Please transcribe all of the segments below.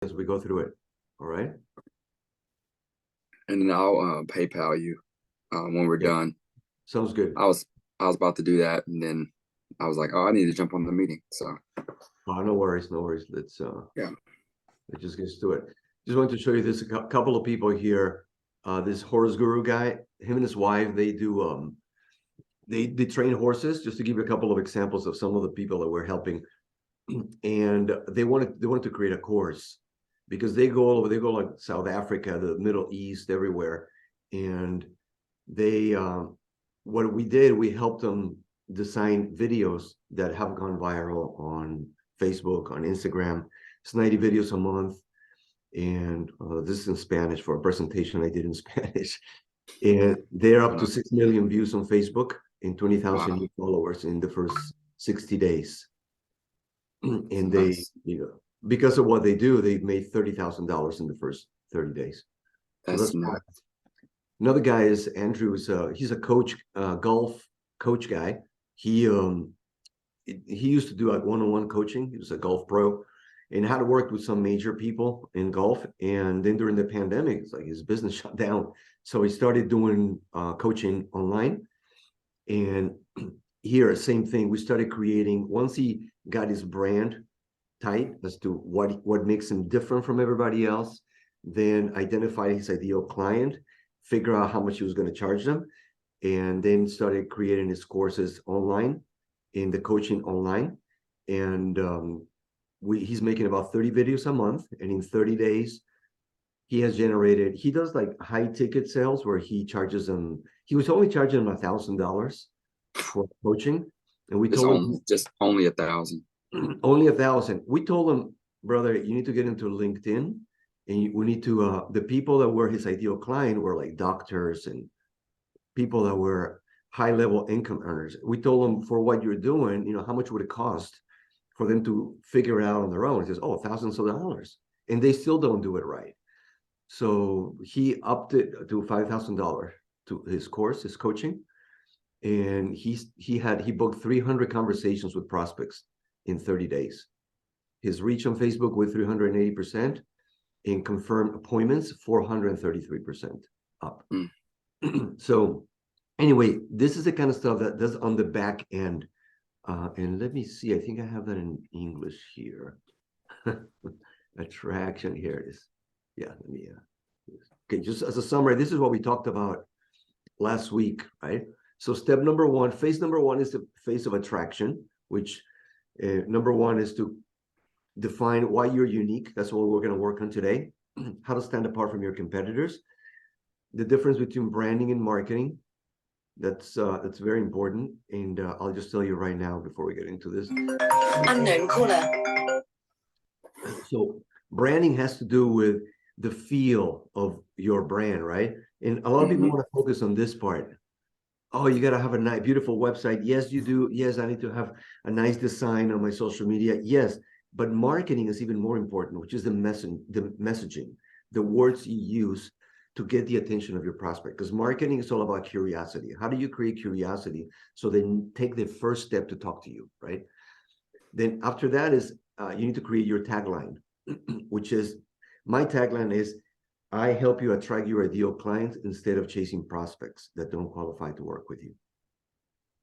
as we go through it. All right. And then I'll PayPal you when we're Yeah. done. Sounds good. I was about to do that, and then I was like, oh, I need to jump on the meeting. So No worries, no worries. yeah, Let's just get to it. Just wanted to show you this. A couple of people here. This horse guru guy, him and his wife, they do they train horses. Just to give you a couple of examples of some of the people that we're helping, and they wanted to create a course because they go all over. They go like South Africa, the Middle East, everywhere, and they what we did, we helped them design videos that have gone viral on Facebook, on Instagram. It's 90 videos a month, and this is in Spanish for a presentation I did in Spanish. And they're up to 6 million views on Facebook and 20,000 wow, new followers in the first 60 days. And they, that's because of what they do, they've made $30,000 in the first 30 days. So that's that's nuts. another guy is Andrew. He's a coach, golf coach guy. He used to do like one-on-one coaching. He was a golf pro and had worked with some major people in golf. And then during the pandemic, it's like his business shut down. So he started doing coaching online. And here, same thing. We started creating, once he got his brand tight as to what makes him different from everybody else, then identify his ideal client, figure out how much he was going to charge them, and then started creating his courses online, in the coaching online. And he's making about 30 videos a month, and in 30 days he does like high ticket sales where he was only charging them $1,000 for coaching, and we It's told only him just only 1,000. only 1,000. We told him, brother, you need to get into LinkedIn, and we need to the people that were his ideal client were like doctors and people that were high level income earners. We told them, for what you're doing, how much would it cost for them to figure it out on their own? He says, oh, thousands of dollars. And they still don't do it right. So he upped it to $5,000 to his course, his coaching. And he booked 300 conversations with prospects in 30 days. His reach on Facebook with 380%, and confirmed appointments 433% up. Mm. So anyway, this is the kind of stuff that does on the back end. And let me see, I think I have that in English here. Attraction, here it is. Yeah, let me okay, just as a summary, this is what we talked about last week, right? So step number one, phase number one is the phase of attraction, which number one is to define why you're unique. That's what we're going to work on today. How to stand apart from your competitors. The difference between branding and marketing. That's very important. And I'll just tell you right now before we get into this. Unknown caller. So branding has to do with the feel of your brand, right? And a lot of people want to focus on this part. Oh, you got to have a nice, beautiful website. Yes, you do. Yes, I need to have a nice design on my social media. Yes, but marketing is even more important, which is the messaging, the words you use to get the attention of your prospect. Because marketing is all about curiosity. How do you create curiosity so they take the first step to talk to you, right? Then after that is you need to create your tagline, which is, my tagline is, I help you attract your ideal clients instead of chasing prospects that don't qualify to work with you.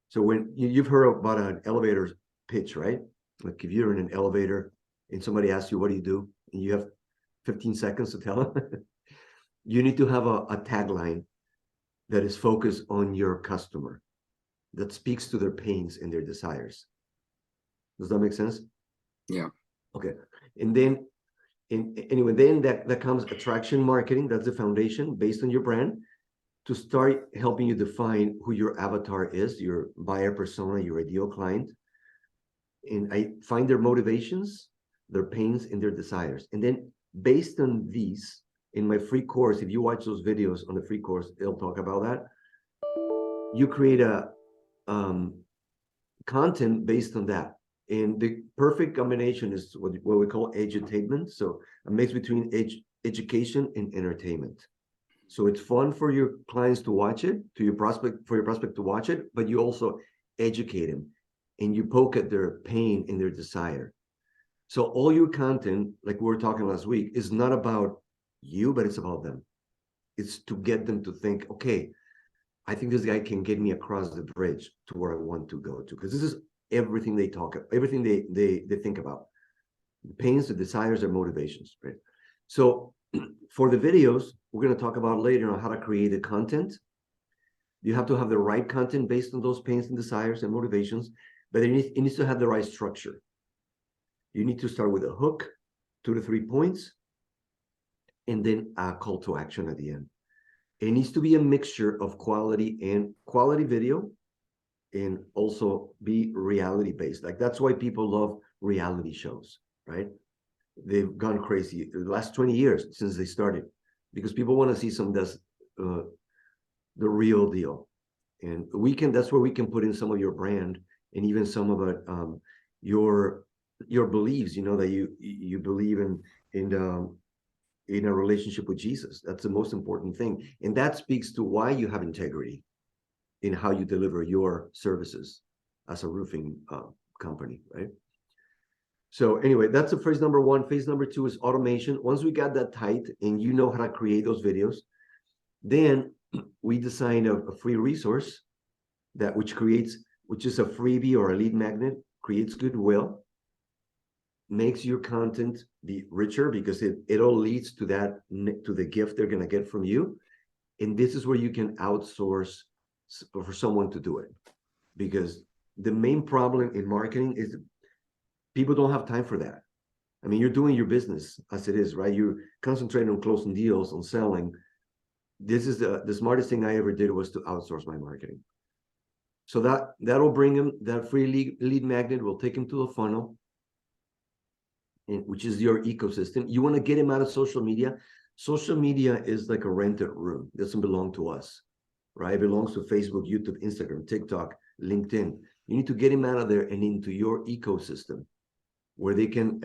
So when you've heard about an elevator pitch, right? Like if you're in an elevator and somebody asks you, what do you do? And you have 15 seconds to tell them, you need to have a tagline that is focused on your customer, that speaks to their pains and their desires. Does that make sense? Yeah. Okay. And then anyway, then that comes attraction marketing. That's the foundation based on your brand, to start helping you define who your avatar is, your buyer persona, your ideal client. And I find their motivations, their pains, and their desires. And then based on these, in my free course, if you watch those videos on the free course, it'll talk about that. You create a content based on that. And the perfect combination is what we call edutainment. So a mix between education and entertainment. So it's fun for your clients to watch it, for your prospect to watch it, but you also educate them and you poke at their pain and their desire. So all your content, like we were talking last week, is not about you, but it's about them. It's to get them to think, okay, I think this guy can get me across the bridge to where I want to go to. Because this is everything they talk about, everything they think about. The pains, the desires, their motivations, right? So for the videos, we're going to talk about later on how to create the content. You have to have the right content based on those pains and desires and motivations, but it needs to have the right structure. You need to start with a hook, 2 to 3 points, and then a call to action at the end. It needs to be a mixture of quality video and also be reality based. Like that's why people love reality shows, right? They've gone crazy the last 20 years since they started because people want to see something that's the real deal. And that's where we can put in some of your brand and even some of it, your beliefs, that you believe in a relationship with Jesus. That's the most important thing. And that speaks to why you have integrity in how you deliver your services as a roofing company, right? So anyway, that's the phase number one. Phase number two is automation. Once we got that tight and you know how to create those videos, then we design a free resource which is a freebie or a lead magnet, creates goodwill, makes your content be richer because it all leads to the gift they're going to get from you. And this is where you can outsource for someone to do it, because the main problem in marketing is people don't have time for that. I mean, you're doing your business as it is, right? You're concentrating on closing deals, on selling. This is the smartest thing I ever did was to outsource my marketing. So that'll bring him that free lead magnet will take him to the funnel, which is your ecosystem. You want to get him out of social media. Social media is like a rented room. It doesn't belong to us, right? It belongs to Facebook, YouTube, Instagram, TikTok, LinkedIn. You need to get him out of there and into your ecosystem where they can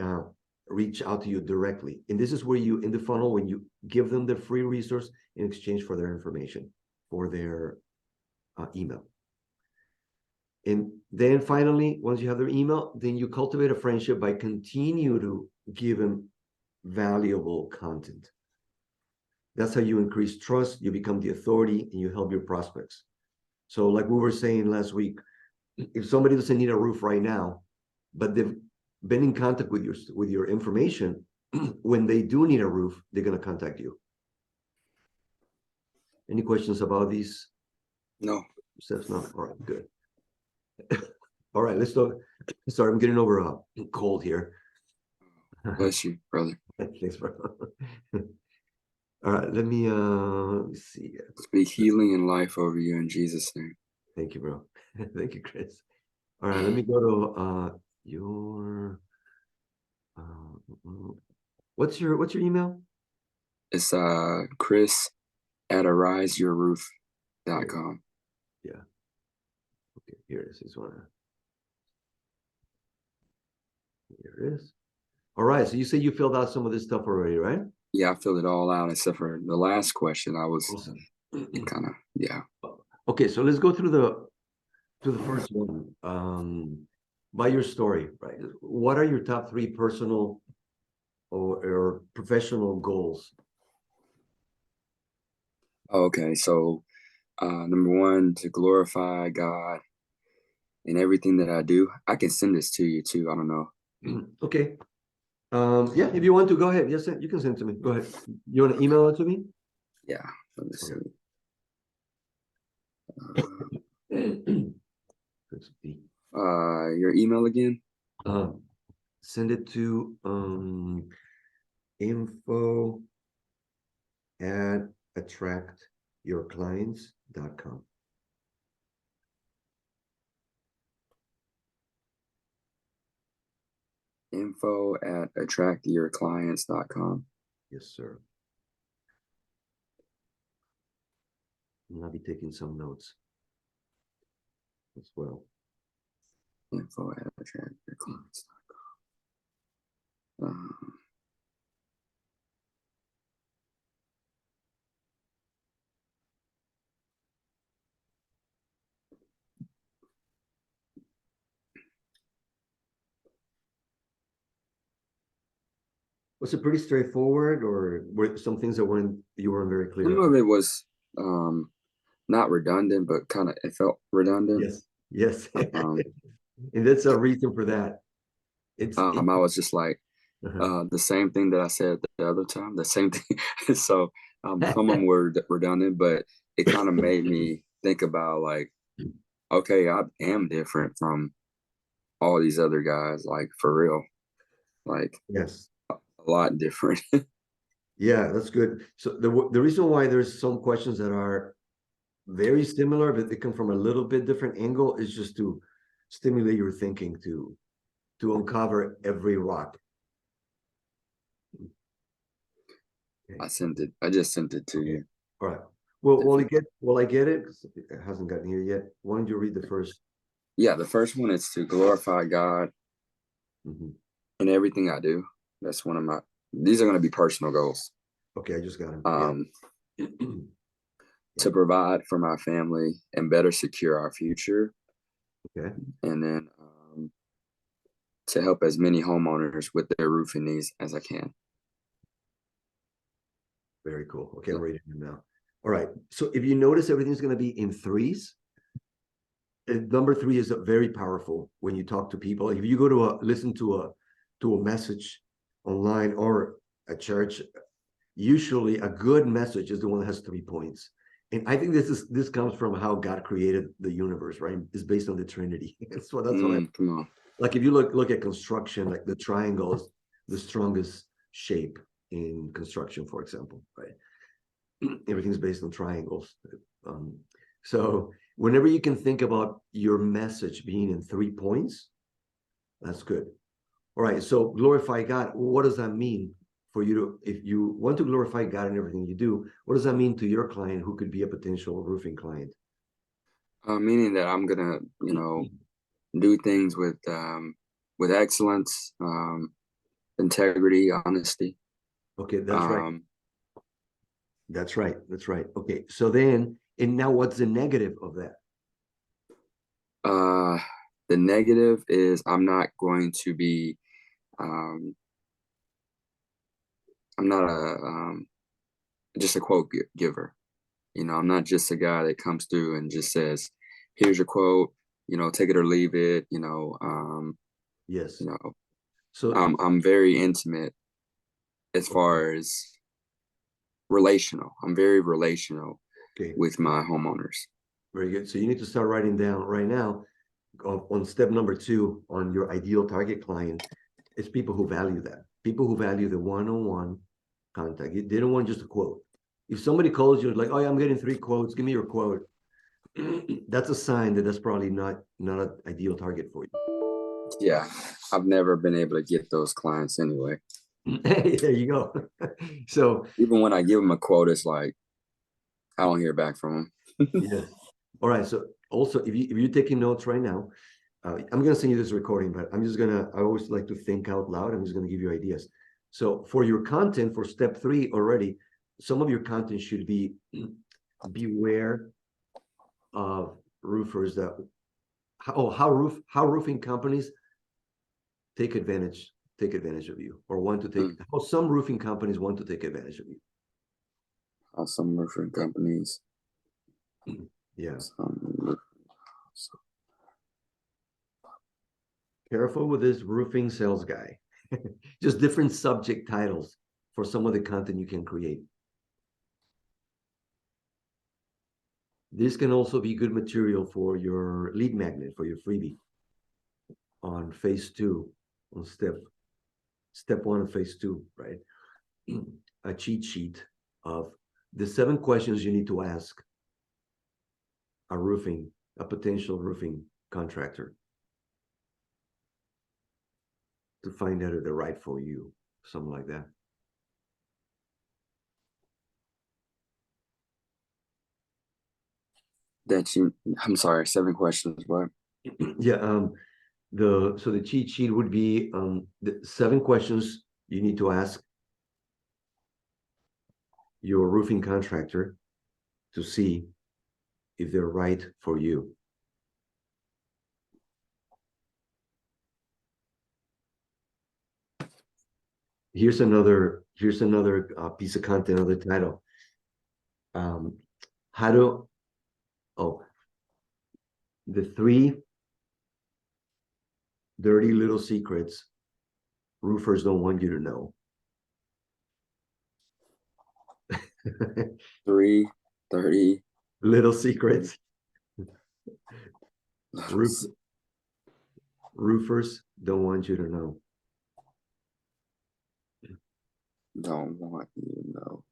reach out to you directly. And this is where you, in the funnel, when you give them the free resource in exchange for their information, for their email. And then finally, once you have their email, then you cultivate a friendship by continue to give them valuable content. That's how you increase trust, you become the authority, and you help your prospects. So like we were saying last week, if somebody doesn't need a roof right now, but they've been in contact with your information, when they do need a roof, they're going to contact you. Any questions about these No. steps? No. All right, good. All right, let's talk. Sorry, I'm getting over a cold here. Bless you, brother. Thanks, bro. All right, let me see. Speak healing and life over you in Jesus' name. Thank you, bro. Thank you, Chris. All right, let me go to your what's your email? It's Chris at ariseyourroof.com. Yeah. Okay, here it is. Here it is. All right, so you say you filled out some of this stuff already, right? Yeah, I filled it all out except for the last question. I was Awesome. kind of, yeah. Okay, so let's go through the first one. By your story, right? What are your top 3 personal or professional goals? Okay, so number one, to glorify God in everything that I do. I can send this to you too. I don't know. Okay. Yeah, if you want to, go ahead. Yes, you can send it to me. Go ahead. You want to email it to me? Yeah. Let me see. Your email again? Send it to info at attractyourclients.com. Info at attractyourclients.com. Yes, sir. And I'll be taking some notes as well. Info at attractyourclients.com. Was it pretty straightforward, or were some things that you weren't very clear Some on? of it was not redundant, but kind of it felt redundant. Yes, yes. Um, And that's a reason for that. I was just like Uh-huh. the same thing that I said the other time, the same thing. So some of them were redundant, but it kind of made me think about like, okay, I am different from all these other guys, like for real, like Yes. a lot different. Yeah, that's good. So the reason why there's some questions that are very similar, but they come from a little bit different angle is just to stimulate your thinking to uncover every rock. Okay. I just sent it to you. All right. Well, while I get it, 'cause it hasn't gotten here yet. Why don't you read the first? Yeah, the first one is to glorify God Mhm. in everything I do. That's one of my. These are going to be personal goals. Okay, I just got him. Yeah. To provide for my family and better secure our future, Okay. and then to help as many homeowners with their roofing needs as I can. Very cool. Okay, I'm reading them now. All right. So if you notice, everything's going to be in threes. Number three is very powerful when you talk to people. If you go to listen to a message online or at church, usually a good message is the one that has 3 points. And I think this comes from how God created the universe, right? It's based on the Trinity. That's what I Come on. like. If you look at construction, like the triangle is the strongest shape in construction, for example, right? Everything's based on triangles. Um, so whenever you can think about your message being in 3 points, that's good. All right. So glorify God. What does that mean for you to, if you want to glorify God in everything you do, what does that mean to your client who could be a potential roofing client? Meaning that I'm gonna, do things with excellence, integrity, honesty. Okay, that's right. Um, That's right. That's right. Okay. So then, and now what's the negative of that? uh, the negative is I'm not going to be. Um, I'm not just a quote giver. I'm not just a guy that comes through and just says, "Here's your quote. Take it or leave it." Yes. You know, So, I'm very intimate as far as relational. I'm very relational okay, with my homeowners. very good. So you need to start writing down right now on step number 2 on your ideal target client. It's people who value that. People who value the one-on-one contact. They don't want just a quote. If somebody calls you like, "Oh, yeah, I'm getting 3 quotes. Give me your quote." That's a sign that that's probably not an ideal target for Yeah, I've never been able to get those clients anyway. you. Hey, there you go. So Even when I give them a quote, it's like I don't hear back from them. yes. All right. So also, if you're taking notes right now, I'm gonna send you this recording, but I always like to think out loud. I'm just gonna give you ideas. So for your content for step 3 already, some of your content should be beware of roofers that how roofing companies take advantage of you, or want to how some roofing companies want to take advantage of you. Some roofing companies. Yeah. Some, Careful with this roofing sales guy. Just different subject titles for some of the content you can create. This can also be good material for your lead magnet, for your freebie on phase 2, on step 1 of phase 2, right? A cheat sheet of the 7 questions you need to ask a potential roofing contractor to find out if they're right for you, something like that. I'm sorry, 7 questions. What? Yeah, the cheat sheet would be the 7 questions you need to ask your roofing contractor to see if they're right for you. Here's another piece of content, another title. How to the 3 dirty little secrets roofers don't want you to know. 3:30. Little secrets roofers don't want you to know. Don't want you to know.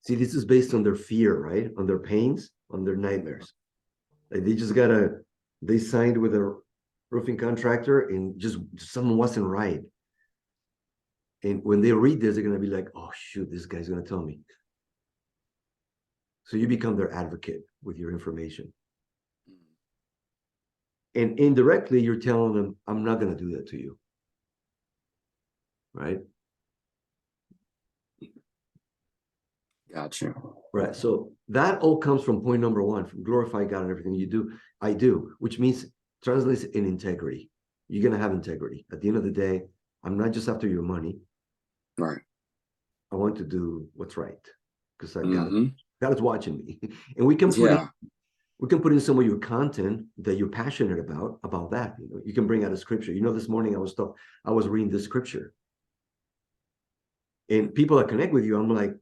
See, this is based on their fear, right? On their pains, on their nightmares. Like they signed with a roofing contractor and just something wasn't right. And when they read this, they're going to be like, oh, shoot, this guy's going to tell me. So you become their advocate with your information. And indirectly, you're telling them, I'm not going to do that to you. Right? Gotcha. Right. So that all comes from point number 1, from glorify God and everything you do. I do, which means translates in integrity. You're going to have integrity. At the end of the day, I'm not just after your money. Right. I want to do what's right because Mm-hmm. God is watching me. And we can put in some of your content that you're passionate about that. You can bring out a scripture. This morning I was reading this scripture. And people that connect with you, I'm like,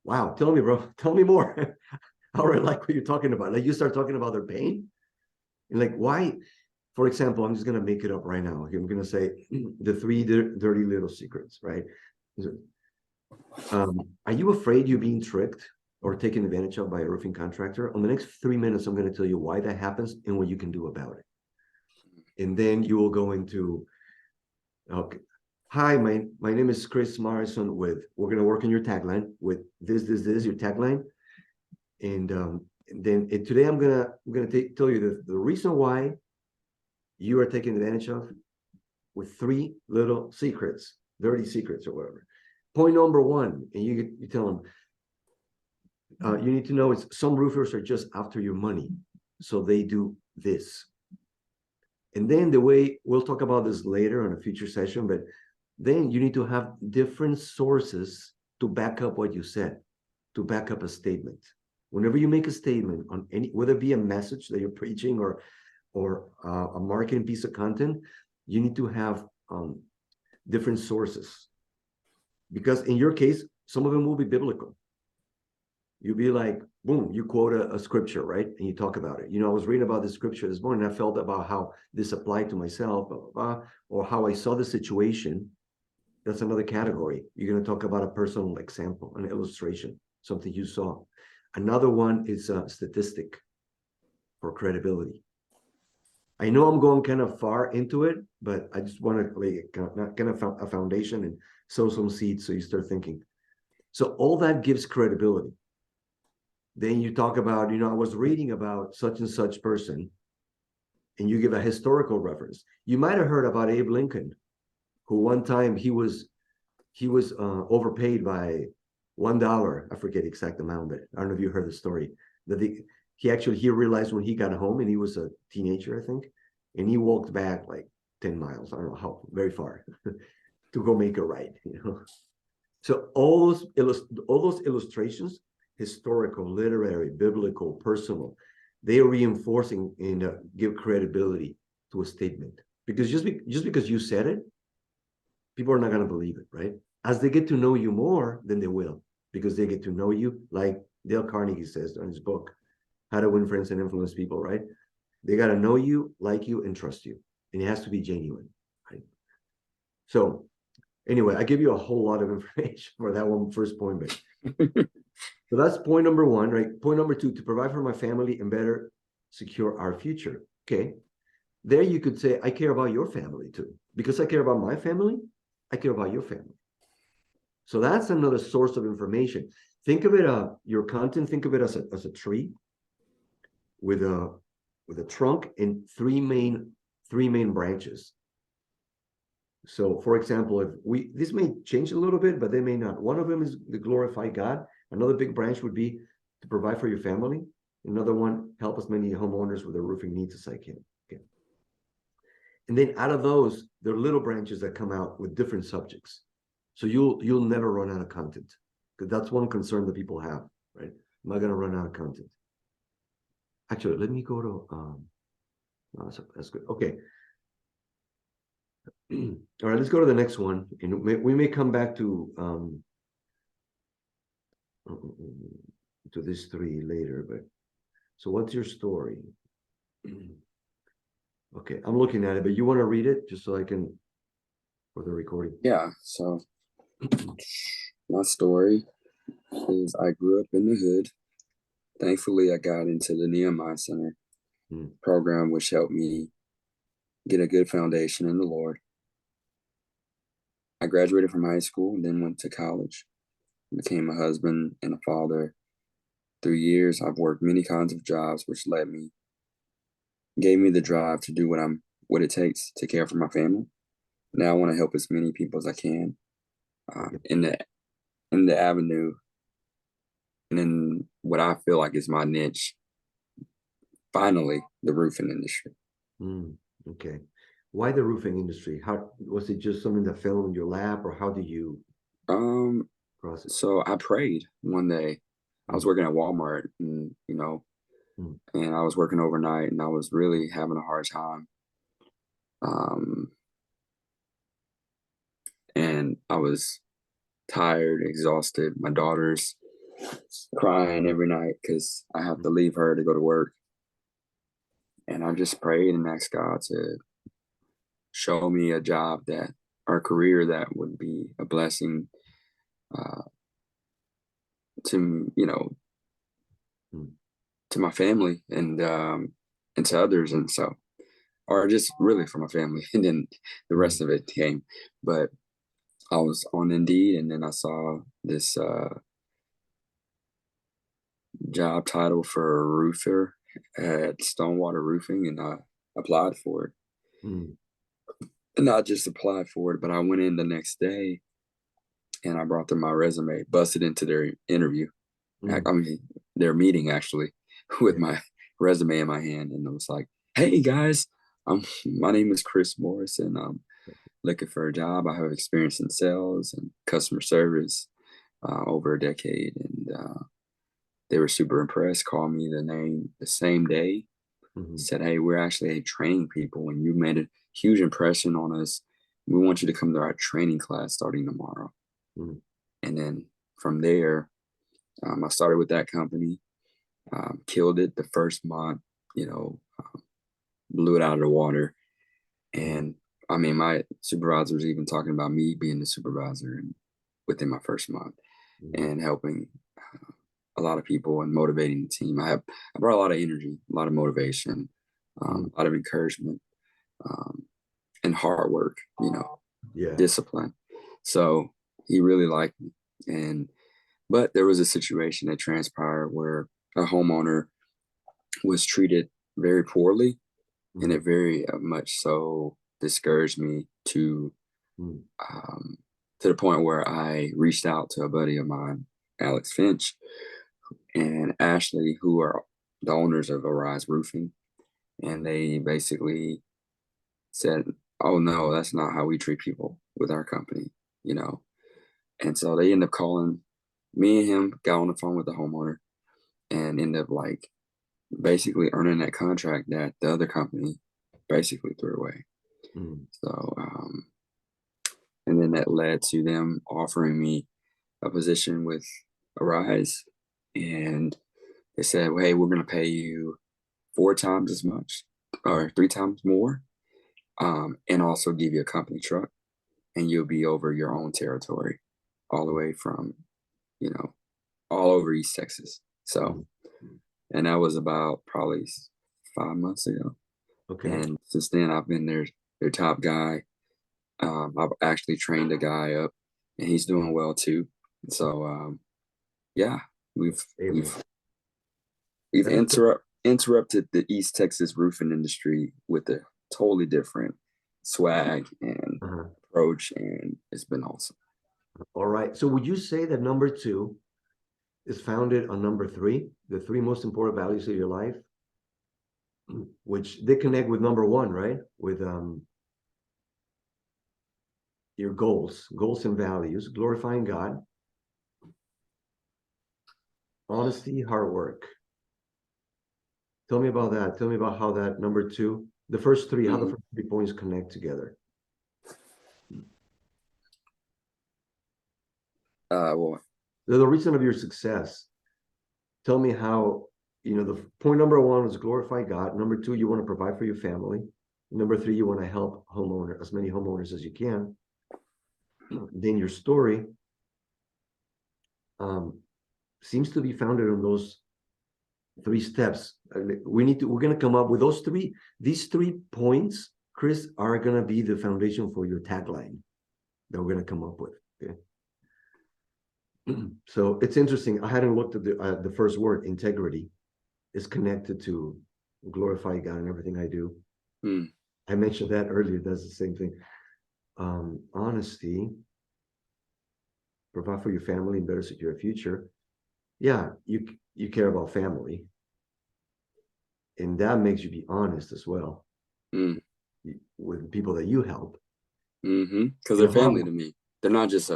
wow, tell me, bro, tell me more. I already like what you're talking about. Like you start talking about their pain. And like, why? For example, I'm just going to make it up right now. I'm going to say the 3 dirty little secrets, right? Are you afraid you're being tricked or taken advantage of by a roofing contractor? On the next 3 minutes, I'm going to tell you why that happens and what you can do about it. And then you will go into, okay, hi, my name is Chris Morrison we're going to work on your tagline with this, your tagline. And then today I'm going to tell you the reason why you are taken advantage of with 3 little secrets, dirty secrets or whatever. Point number 1, and you tell them, you need to know is some roofers are just after your money. So they do this. And then the way we'll talk about this later on a future session, but then you need to have different sources to back up what you said, to back up a statement. Whenever you make a statement on whether it be a message that you're preaching or a marketing piece of content, you need to have different sources. Because in your case, some of them will be biblical. You'll be like, boom, you quote a scripture, right? And you talk about it. I was reading about this scripture this morning. I felt about how this applied to myself, blah, blah, blah, or how I saw the situation. That's another category. You're going to talk about a personal example, an illustration, something you saw. Another one is a statistic for credibility. I know I'm going kind of far into it, but I just want to lay kind of a foundation and sow some seeds so you start thinking. So all that gives credibility. Then you talk about, I was reading about such and such person, and you give a historical reference. You might have heard about Abe Lincoln, who one time he was overpaid by $1. I forget the exact amount, but I don't know if you heard the story. That he realized when he got home, and he was a teenager, I think, and he walked back like 10 miles, I don't know how, very far, to go make it right. So all those illustrations, historical, literary, biblical, personal, they are reinforcing and give credibility to a statement. Because just because you said it, people are not going to believe it, right? As they get to know you more, then they will, because they get to know you, like Dale Carnegie says in his book, How to Win Friends and Influence People, right? They got to know you, like you, and trust you. And it has to be genuine, right? So anyway, I give you a whole lot of information for that one first point, but so that's point number 1, right? Point number 2, to provide for my family and better secure our future. Okay. There you could say, I care about your family too. Because I care about my family, I care about your family. So that's another source of information. Think of it, your content, think of it as a tree with a trunk and three main branches. So for example, this may change a little bit, but they may not. One of them is to glorify God. Another big branch would be to provide for your family. Another one, help as many homeowners with their roofing needs as I can. Okay. And then out of those, there are little branches that come out with different subjects. So you'll never run out of content, because that's one concern that people have, right? Am I going to run out of content? Actually, let me go to no, that's good. Okay. All right, let's go to the next one, and we may come back to this three later. But so, what's your story? Okay, I'm looking at it, but you want to read it just so I can for the recording? Yeah. So my story is I grew up in the hood. Thankfully, I got into the Nehemiah Center program, which helped me get a good foundation in the Lord. I graduated from high school and then went to college, became a husband and a father. Through years, I've worked many kinds of jobs, which gave me the drive to do what it takes to care for my family. Now I want to help as many people as I can in the avenue and in what I feel like is my niche. Finally, the roofing industry. Okay. Why the roofing industry? How was it just something that fell in your lap, or how did you cross it? So I prayed one day. I was working at Walmart, and and I was working overnight, and I was really having a hard time. And I was tired, exhausted. My daughter's crying every night because I have to leave her to go to work. And I just prayed and asked God to show me a job or a career that would be a blessing to to my family and to others, and so, or just really for my family, and then the rest of it came. But I was on Indeed, and then I saw this job title for a roofer at Stonewater Roofing, and I applied for it. And not just applied for it, but I went in the next day and I brought them my resume, busted into their interview. I mean, their meeting actually, with my resume in my hand. And I was like, hey guys, my name is Chris Morris, and I'm looking for a job. I have experience in sales and customer service over a decade. And they were super impressed, called me the same day, said, hey, we're actually training people, and you made a huge impression on us. We want you to come to our training class starting tomorrow. And then from there, I started with that company, killed it the first month, blew it out of the water. And I mean, my supervisor was even talking about me being the supervisor within my first month and helping a lot of people and motivating the team. I brought a lot of energy, a lot of motivation, a lot of encouragement, and hard work, discipline. So he really liked me. But there was a situation that transpired where a homeowner was treated very poorly, and it very much so discouraged me to the point where I reached out to a buddy of mine, Alex Finch, and Ashley, who are the owners of Arise Roofing. And they basically said, oh no, that's not how we treat people with our company, And so they ended up calling me, and him got on the phone with the homeowner and ended up basically earning that contract that the other company basically threw away. So, and then that led to them offering me a position with Arise, and they said, well, hey, we're going to pay you 4 times as much or 3 times more, and also give you a company truck, and you'll be over your own territory all the way from, all over East Texas. So, and that was about probably 5 months ago. Okay. And since then, I've been their top guy. I've actually trained a guy up, and he's doing well too. So, yeah, we've interrupted the East Texas roofing industry with a totally different swag and approach, and it's been awesome. All right. So would you say that number 2 is founded on number 3, the 3 most important values of your life, which they connect with number 1, right? With your goals and values, glorifying God, honesty, hard work. Tell me about that. Tell me about how that number two, the first three, how the first 3 points connect together. Well, The reason of your success. Tell me how, the point number one was glorify God. Number two, you want to provide for your family. Number three, you want to help as many homeowners as you can. Then your story seems to be founded on those 3 steps. We're going to come up with these 3 points, Chris, are going to be the foundation for your tagline that we're going to come up with. Okay. So it's interesting. I hadn't looked at the first word, integrity, is connected to glorify God in everything I do. I mentioned that earlier. That's the same thing. Honesty, provide for your family and better secure a future. Yeah, you care about family, and that makes you be honest as well with people that you help. Because they're family to me. They're not just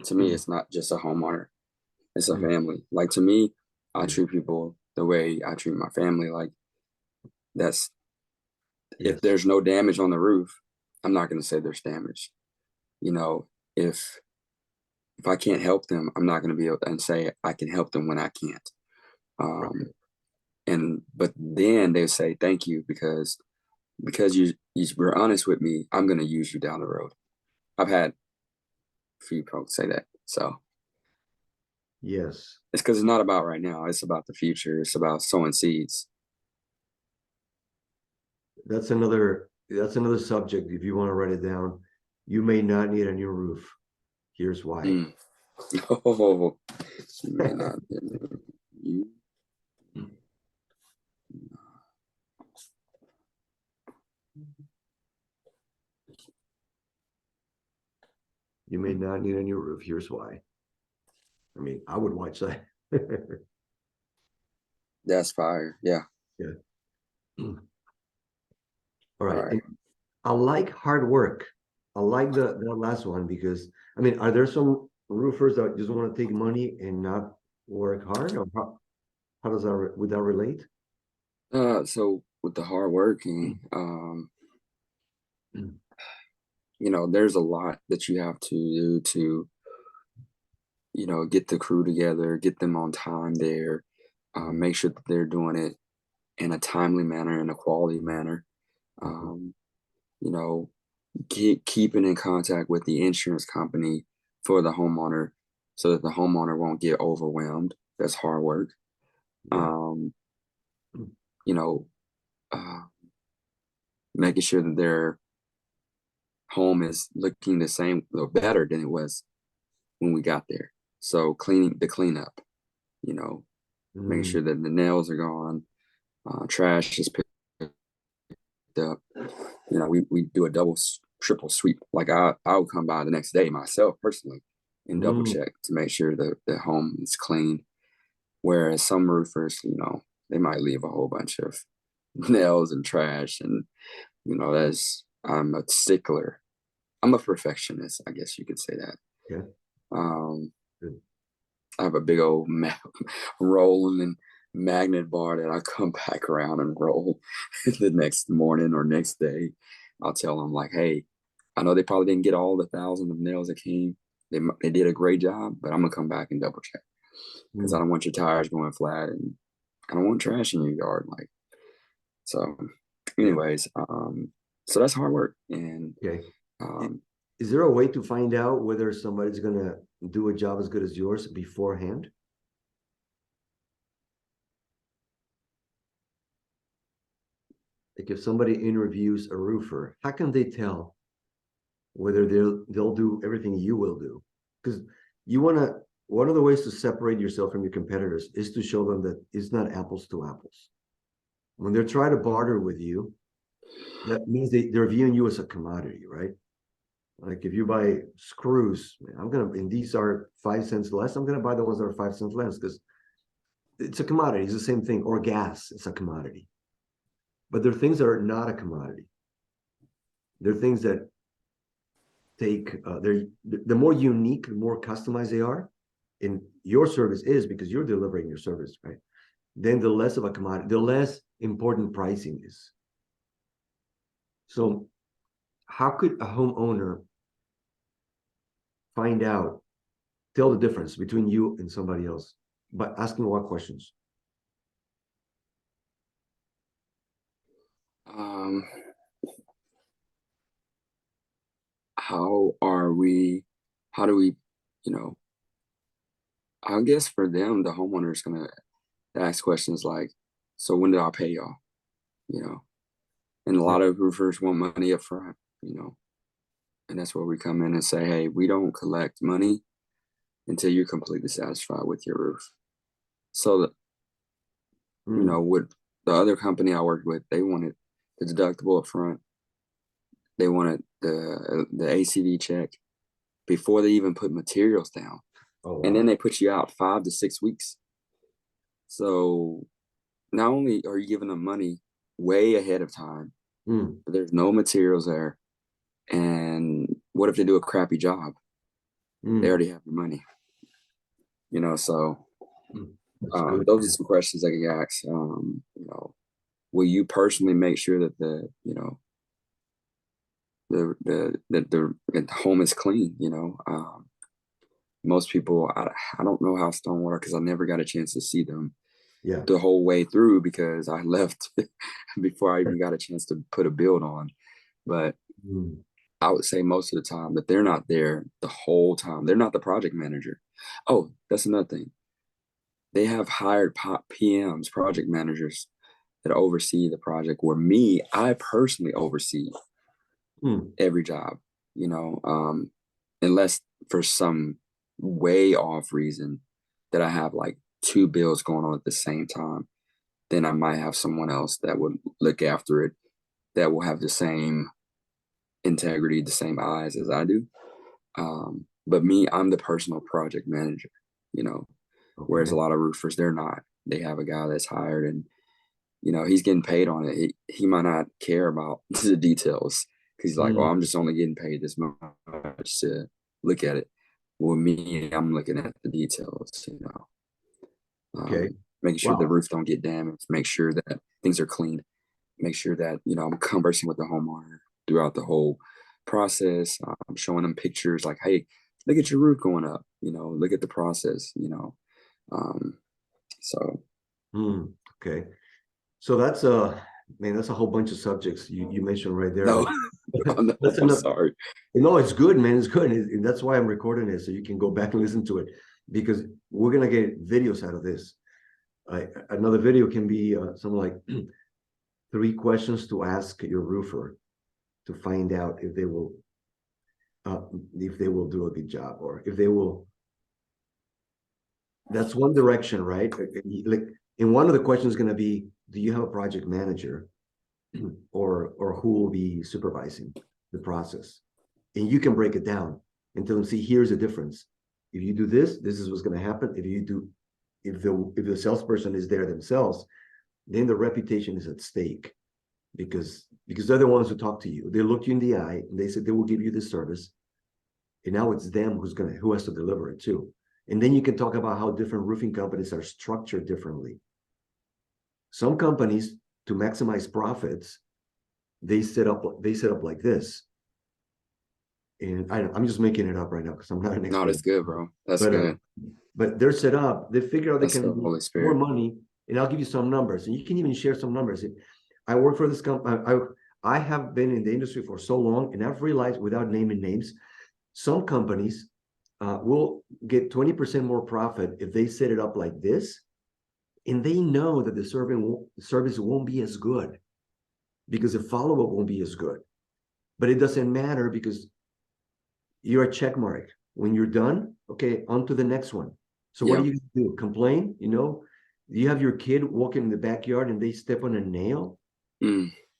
to me, it's not just a homeowner. It's a family. Like, to me, I treat people the way I treat my family. Like, that's, if there's no damage on the roof, I'm not going to say there's damage. If I can't help them, I'm not going to be able to say I can help them when I can't. But then they say thank you because you were honest with me. I'm going to use you down the road. I've had a few folks say that. So yes, it's because it's not about right now. It's about the future. It's about sowing seeds. That's another subject. If you want to write it down, you may not need a new roof. Here's why. Oh, you may not. You may not need a new roof. Here's why. I mean, I would watch that. That's fire. Yeah. All right. I like hard work. I like the last one because, I mean, are there some roofers that just want to take money and not work hard? Or how does would that relate? So with the hard working, there's a lot that you have to do to, get the crew together, get them on time there, make sure that they're doing it in a timely manner, in a quality manner. Keeping in contact with the insurance company for the homeowner so that the homeowner won't get overwhelmed. That's hard work. Making sure that their home is looking the same or better than it was when we got there. So cleanup, make sure that the nails are gone, trash is picked up. We do a triple sweep. Like I'll come by the next day myself personally and double check to make sure that the home is clean. Whereas some roofers, they might leave a whole bunch of nails and trash, and I'm a stickler. I'm a perfectionist, I guess you could say that. Yeah. I have a big old rolling and magnet bar that I come back around and roll the next morning or next day. I'll tell them like, hey, I know they probably didn't get all the thousands of nails that came. They did a great job, but I'm gonna come back and double check because I don't want your tires going flat and I don't want trash in your yard. Like, so anyways, so that's hard work. And is there a way to find out whether somebody's gonna do a job as good as yours beforehand? Like if somebody interviews a roofer, how can they tell whether they'll do everything you will do? Because one of the ways to separate yourself from your competitors is to show them that it's not apples to apples. When they're trying to barter with you, that means they're viewing you as a commodity, right? Like if you buy screws, and these are 5 cents less, I'm gonna buy the ones that are 5 cents less because it's a commodity. It's the same thing. Or gas, it's a commodity. But there are things that are not a commodity. There are things that take the more unique, the more customized they are, and your service is because you're delivering your service, right? Then the less of a commodity, the less important pricing is. So how could a homeowner find out, tell the difference between you and somebody else by asking what questions? How do we, you know, I guess for them, the homeowner is gonna ask questions like, so when did I pay y'all? You know, and a lot of roofers want money up front, you know, and that's where we come in and say, hey, we don't collect money until you're completely satisfied with your roof. So that, you know, with the other company I worked with, they wanted the deductible up front. They wanted the ACV check before they even put materials down. Oh, wow. And then they put you out 5 to 6 weeks. So not only are you giving them money way ahead of time, but there's no materials there. And what if they do a crappy job? They already have the money. You know, so those are some questions I can ask. You know, will you personally make sure that the home is clean? You know, most people, I don't know how Stonewater, because I never got a chance to see them the whole way through because I left before I even got a chance to put a build on. But I would say most of the time that they're not there the whole time. They're not the project manager. Oh, that's another thing. They have hired PMs, project managers, that oversee the project, where I personally oversee every job, you know, unless for some way off reason that I have like 2 bills going on at the same time, then I might have someone else that would look after it, that will have the same integrity, the same eyes as I do. But I'm the personal project manager, you know, whereas a lot of roofers, they're not. They have a guy that's hired and, you know, he's getting paid on it. He might not care about the details because he's like, oh, I'm just only getting paid this much to look at it. Well, me, I'm looking at the details, you know. Making sure the roof don't get damaged, make sure that things are clean, make sure that, you know, I'm conversing with the homeowner throughout the whole process. I'm showing them pictures like, hey, look at your roof going up, you know, look at the process, you know. Okay. So that's that's a whole bunch of subjects you mentioned right there. No, no, I'm sorry. No, it's good, man. It's good. And that's why I'm recording it, so you can go back and listen to it, because we're gonna get videos out of this. Another video can be something like 3 questions to ask your roofer to find out if they will do a good job, or if they will. That's one direction, right? Like, and one of the questions is going to be, do you have a project manager, or who will be supervising the process? And you can break it down and tell them, see, here's the difference. If you do this, this is what's going to happen. If the salesperson is there themselves, then the reputation is at stake, because they're the ones who talk to you. They look you in the eye and they said they will give you this service. And now it's them who has to deliver it too. And then you can talk about how different roofing companies are structured differently. Some companies, to maximize profits, they set up like this. And I'm just making it up right now because I'm not an expert. No, that's good, bro. That's good. But they're set up. They figure out they can make more money. And I'll give you some numbers, and you can even share some numbers. I work for this company. I have been in the industry for so long, and I've realized, without naming names, some companies will get 20% more profit if they set it up like this, and they know that the service won't be as good because the follow-up won't be as good. But it doesn't matter because you're a check mark. When you're done, okay, on to the next one. So what do you do? Complain? You know, you have your kid walking in the backyard and they step on a nail.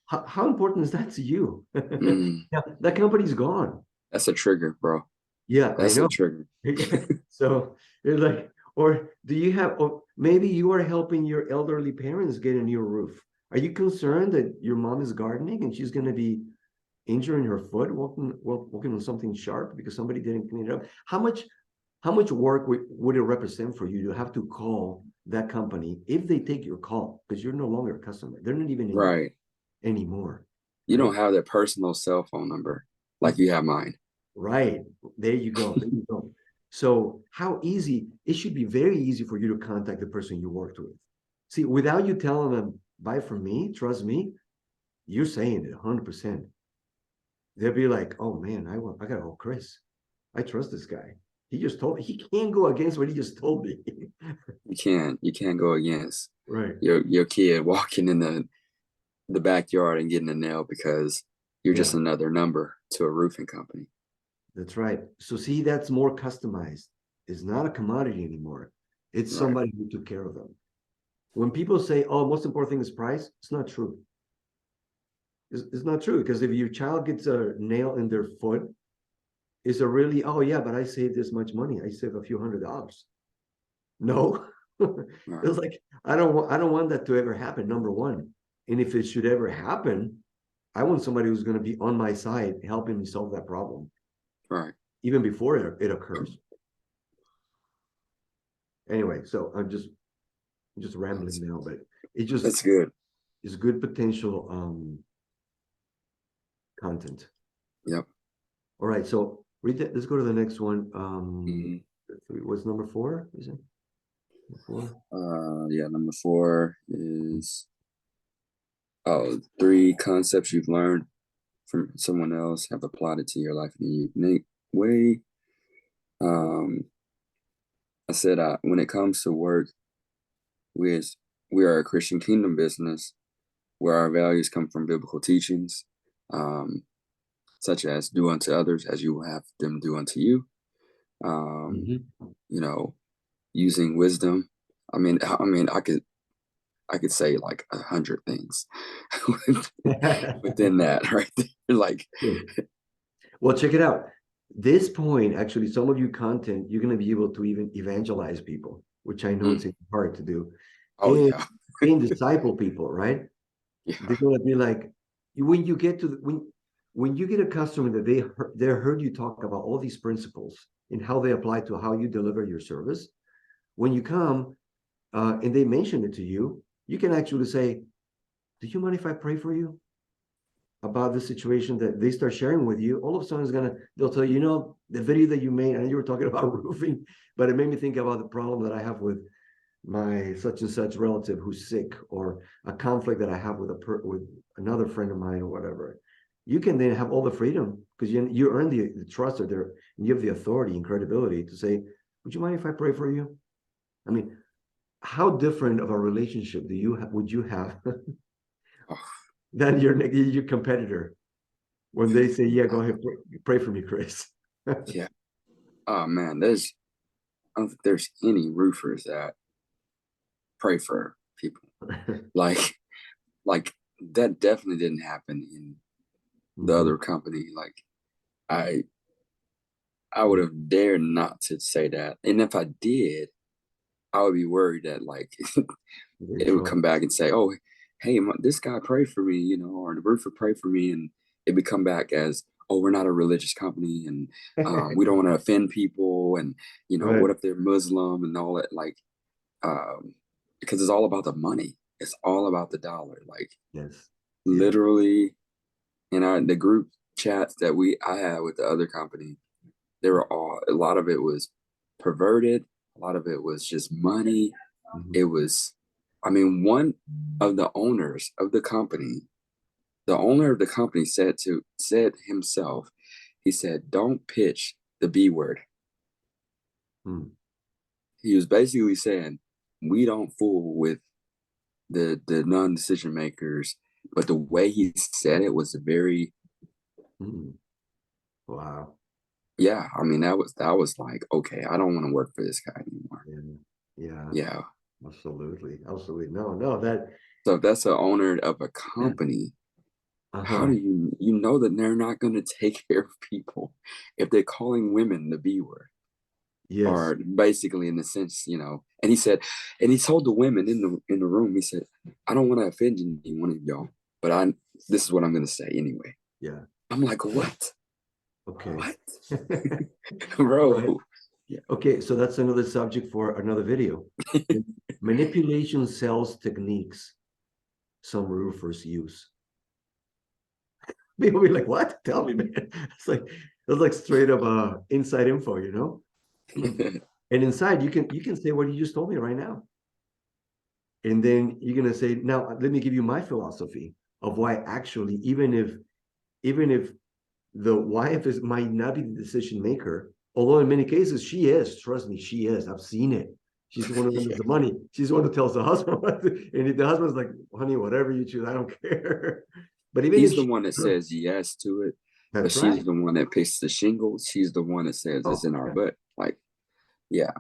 How important is that to you? Yeah, that company's gone. That's a trigger, bro. Yeah, that's I know. A trigger. So it's like, or do you have, or maybe you are helping your elderly parents get a new roof. Are you concerned that your mom is gardening and she's going to be injuring her foot walking on something sharp because somebody didn't clean it up? How much work would it represent for you to have to call that company if they take your call, because you're no longer a customer? They're not even in Right. anymore, You right? don't have their personal cell phone number like you have mine. Right. There you go. There you go. So how easy, it should be very easy for you to contact the person you worked with. See, without you telling them, buy from me, trust me, you're saying it 100%. They'll be like, oh man, I gotta call Chris. I trust this guy. He can't go against what he just told me. You can't go against Right. your kid walking in the backyard and getting a nail because you're Yeah, just another number to a roofing company. that's right. So see, that's more customized. It's not a commodity anymore. It's Right. somebody who took care of them. When people say, oh, most important thing is price, it's not true. It's not true, because if your child gets a nail in their foot, is it really, oh yeah, but I saved this much money. I saved a few $100s. No. Right. It's like, I don't want that to ever happen, number one. And if it should ever happen, I want somebody who's going to be on my side helping me solve that problem, Right. even before it occurs. Anyway, so I'm just rambling That's, now, but it just that's good. is good potential content. Yep. All right, so read that. Let's go to the next one. hmm What's number 4? Is it 4? Yeah. Number 4 is 3 concepts you've learned from someone else have applied it to your life in a unique way. Um, I said, when it comes to work, we as we are a Christian kingdom business where our values come from biblical teachings, um, such as do unto others as you will have them do unto you. Um, Mm-hmm. you know, using wisdom. I mean, I could say like 100 things within that, right there. Like, Well, check it out. This point, actually, some of you content, you're going to be able to even evangelize people, which I know mm, it's hard to do, oh and yeah, disciple people, right? yeah, They're going to be like, when you get to when you get a customer that they heard you talk about all these principles and how they apply to how you deliver your service. When you come and they mention it to you, you can actually say, "Do you mind if I pray for you about the situation that they start sharing with you?" All of a sudden, they'll tell you, the video that you made, and you were talking about roofing, but it made me think about the problem that I have with my such and such relative who's sick, or a conflict that I have with another friend of mine, or whatever. You can then have all the freedom, because you earn the trust of their, and you have the authority and credibility to say, "Would you mind if I pray for you?" I mean, how different of a relationship would you have oh, than your competitor when they say, "Yeah, go ahead, pray for me, Chris." yeah. Oh man, I don't think there's any roofers that pray for people. Like, like that definitely didn't happen in the Mhm. other company. Like, I I would Yeah, have dared not to say that, and if I did, I would be worried that like very it would true. come back and say, "Oh, hey, this guy prayed for me," or the roofer prayed for me, and it would come back as, "Oh, we're not a religious company, and we don't want to offend people, and Right. what if they're Muslim and all that?" Like, um, because it's all about the money. It's all about the dollar. Like, Yes. Yeah. literally, in the group chats that I had with the other company, they were all a lot of it was perverted. A lot of it was just money. It Mhm. was, I mean, one of the owners of the owner of the company said himself, he said, "Don't pitch the B word." Mm. He was basically saying, we don't fool with the non-decision makers, but the way he said it was very, Mm. Wow. yeah. I mean, that was like, okay, I don't want to work for this guy anymore. Yeah. Yeah. Yeah. Absolutely. Absolutely. No, that. So if that's the owner of a company, how do Uh-huh. you know that they're not going to take care of people if they're calling women the B word? Yes. Or basically in the sense, and he said, and he told the women in the room, he said, "I don't want to offend any one of y'all, but this is what I'm going to say anyway. Yeah. I'm like, what? Okay. What? All Bro. right. Yeah. Okay, so that's another subject for another video. Manipulation sales techniques some roofers use. People be like, "What? Tell me, man." It's like straight up inside info, you know. And inside, you can say what you just told me right now, and then you're gonna say, "Now, let me give you my philosophy of why actually, even if the wife is might not be the decision maker, although in many cases she is. Trust me, she is. I've seen it. She's the one who Yeah. handles the money. She's the one who tells the husband what to, and if the husband's like, "Honey, whatever you choose, I don't care." But even if He's the she, one that says yes to it, but that's she's right. the one that picks the shingles. She's the one that says it's Oh, in our yeah. butt. Like, yeah.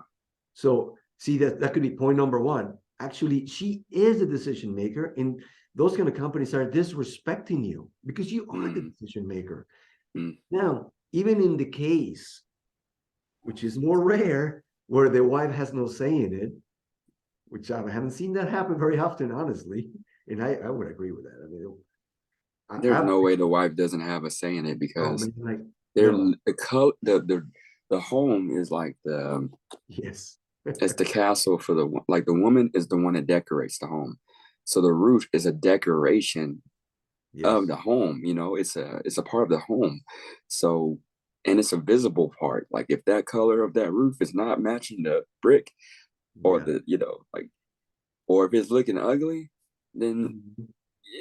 So see that could be point number one. Actually, she is a decision maker, and those kind of companies are disrespecting you because you are the Mm, decision maker. mm. Now, even in the case, which is more rare, where the wife has no say in it, which I haven't seen that happen very often, honestly. And I would agree with that. I mean, There's I've no way the wife doesn't have a say in it oh because man, like they're no, the home is like yes, it's the castle for like the woman is the one that decorates the home. So the roof is a decoration of yes, the home, it's a part of the home. So and it's a visible part. Like if that color of that roof is not matching the brick or yeah. the, like or if it's looking ugly, then Mhm.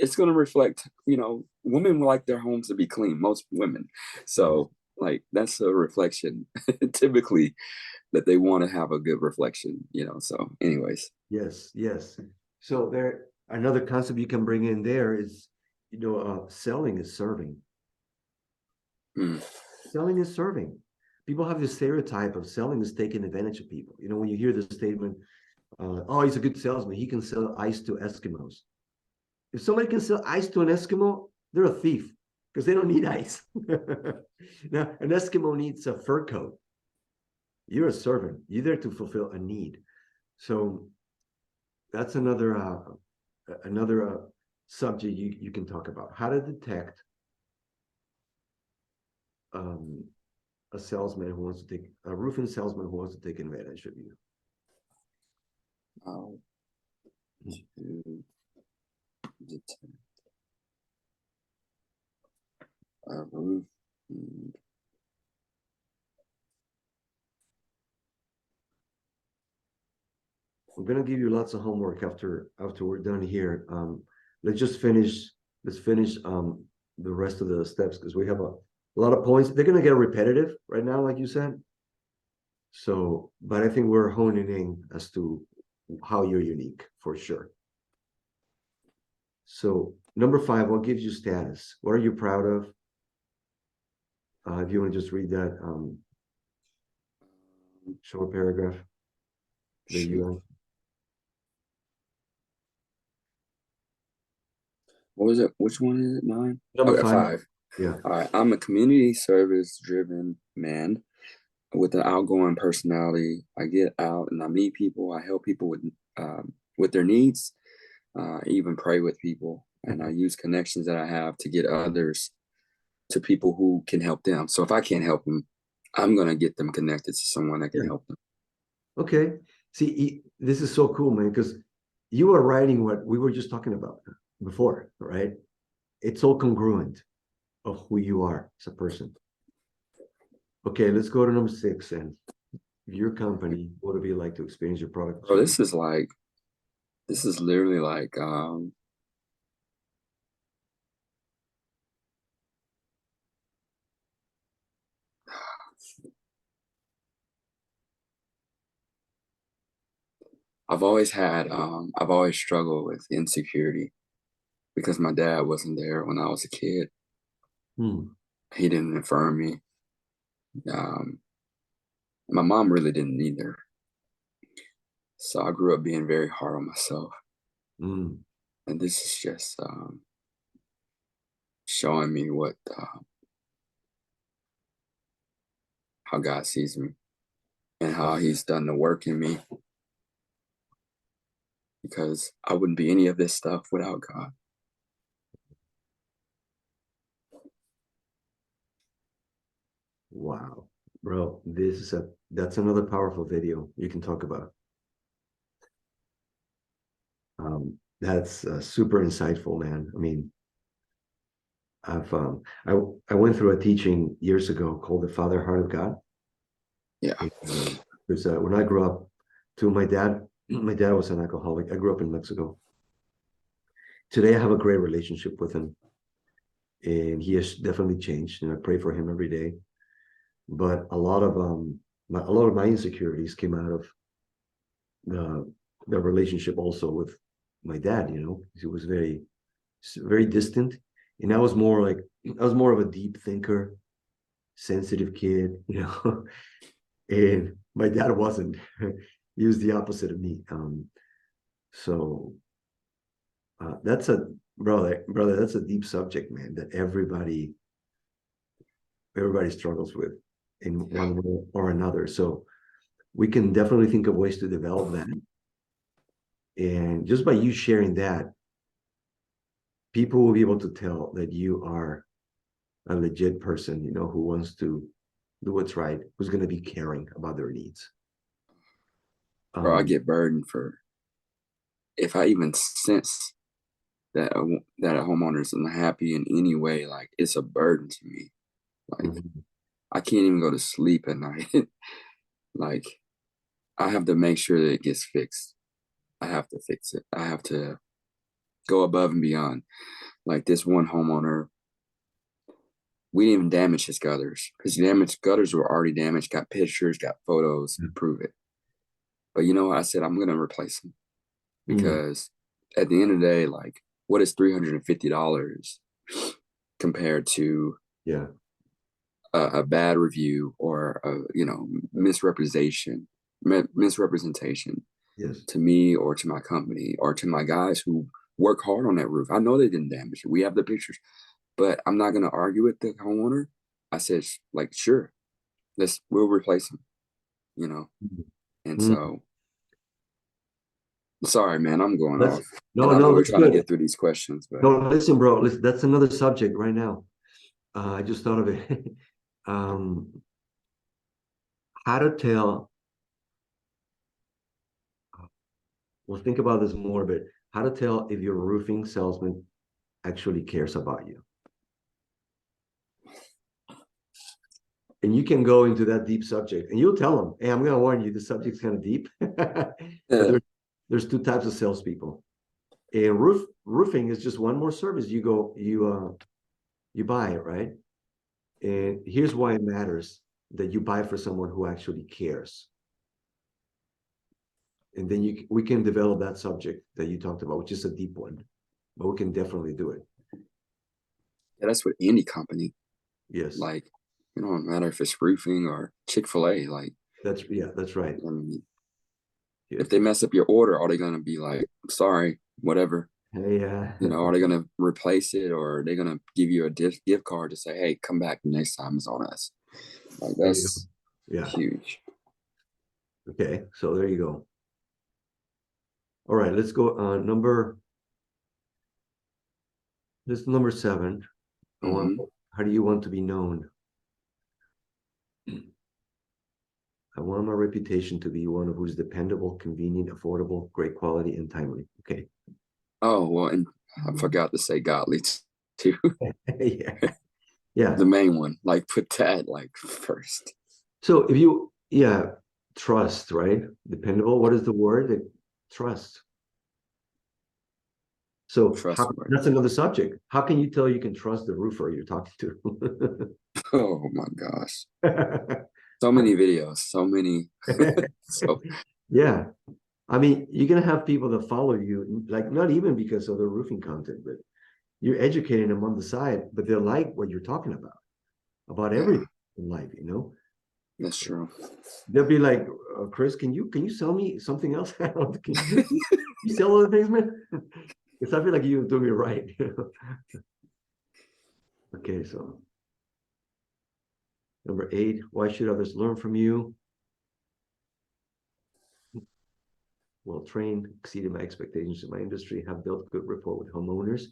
it's going to reflect, women like their homes to be clean, most women. Yes, So like that's a reflection typically that they want to have a good reflection. So anyways. yes, yes. So there, another concept you can bring in there is, selling is serving. Mm, Selling is serving. People have this stereotype of selling is taking advantage of people. When you hear the statement, "Oh, he's a good salesman. He can sell ice to Eskimos." If somebody can sell ice to an Eskimo, they're a thief because they don't need ice. Now, an Eskimo needs a fur coat. You're a servant. You're there to fulfill a need. So that's another subject you can talk about. How to detect um, a roofing salesman who wants to take advantage of you. oh, to detect a roof. I'm gonna give you lots of homework after we're done here. Let's just finish. Let's finish the rest of the steps because we have a lot of points. They're gonna get repetitive right now, like you said. So, but I think we're honing in as to how you're unique for sure. So, number 5, what gives you status? What are you proud of? If you want to just read that short paragraph that you Sure. have. What was it? Which one is it? 9? Number Okay, 5, 5. yeah. All right. I'm a community service driven man with an outgoing personality. I get out and I meet people. I help people with their needs. I even pray with people, and I use connections that I have to get others to people who can help them. So if I can't help them, I'm gonna get them connected to someone that can Yeah. help them. Okay. See, this is so cool, man, because you are writing what we were just talking about before, right? It's all congruent of who you are as a person. Okay, let's go to number 6 and your company, what would it be like to experience your product? Bro, this is literally like I've always struggled with insecurity because my dad wasn't there when I was a kid. Hmm. He didn't affirm me. Um, my mom really didn't either. So I grew up being very hard on myself. Hmm. And this is just showing me how God sees me and how He's done the work in me, because I wouldn't be any of this stuff without God. Wow, bro, that's another powerful video you can talk about. That's super insightful, man. I mean, I've I went through a teaching years ago called the Father Heart of God. Yeah. Because when I grew up, to my dad was an alcoholic. I grew up in Mexico. Today, I have a great relationship with him, and he has definitely changed. And I pray for him every day. But a lot of my insecurities came out of the the relationship also with my dad. You know, he was very distant, and I was more of a deep thinker, sensitive kid. You know, and my dad wasn't. He was the opposite of me. So that's a brother. That's a deep subject, man. That everybody struggles with in one way or another. So we can definitely think of ways to develop that. And just by you sharing that, people will be able to tell that you are a legit person, you know, who wants to do what's right, who's going to be caring about their needs. Bro, I get burdened for if I even sense that a homeowner is unhappy in any way, like it's a burden to me. Like Mhm. I can't even go to sleep at night. Like I have to make sure that it gets fixed. I have to fix it. I have to go above and beyond. Like this one homeowner, we didn't even damage his gutters. His gutters were already damaged, got pictures, got photos to prove it. But you know what? I said, I'm going to replace them Mm. because at the end of the day, like, what is $350 compared to Yeah. a bad review or misrepresentation Yes. to me or to my company or to my guys who work hard on that roof? I know they didn't damage it. We have the pictures, but I'm not going to argue with the homeowner. I said, like, sure, we'll replace them, you know? And Mm. so, sorry, man, I'm going That's off. And no, I know no, we're that's trying to good. get through these questions, but No, listen, bro. Listen, that's another subject right now. I just thought of it. um, how to tell. Well, think about this more, but how to tell if your roofing salesman actually cares about you. And you can go into that deep subject, and you'll tell them, "Hey, I'm going to warn you, the subject's kind of deep." But yeah, there's two types of salespeople, and roofing is just one more service you buy it, right? And here's why it matters that you buy for someone who actually cares. And then we can develop that subject that you talked about, which is a deep one, but we can definitely do it. that's with any company. Yes, Like, it don't matter if it's roofing or Chick-fil-A. Like, that's right. I mean, if Yes. they mess up your order, are they gonna be like, sorry, whatever? Hey, You know, are they gonna replace it or are they gonna give you a gift card to say, hey, come back next time it's on us? Like there you go. that's Yeah. huge. Okay. So there you go. All right. Let's go. This is number 7. Mm-hmm. How do you want to be known? I want my reputation to be one of who's dependable, convenient, affordable, great quality, and timely. Okay. Oh, well, and I forgot to say godly too. Yeah. Yeah. The main one. Like put that like first. So trust, right? Dependable. What is the word? Trust. So Trustworthy. that's another subject. How can you tell you can trust the roofer you're talking to? Oh my gosh. So many videos, so many. So Yeah. I mean, you're gonna have people that follow you, like not even because of the roofing content, but you're educating them on the side, but they like what you're talking about yeah, everything in life, you know. that's true. They'll be like, Chris, can you sell me something else? Can you sell other things, man? Because I feel like you're doing it right. Okay, so number 8, why should others learn from you? Well trained, exceeded my expectations in my industry, have built good rapport with homeowners,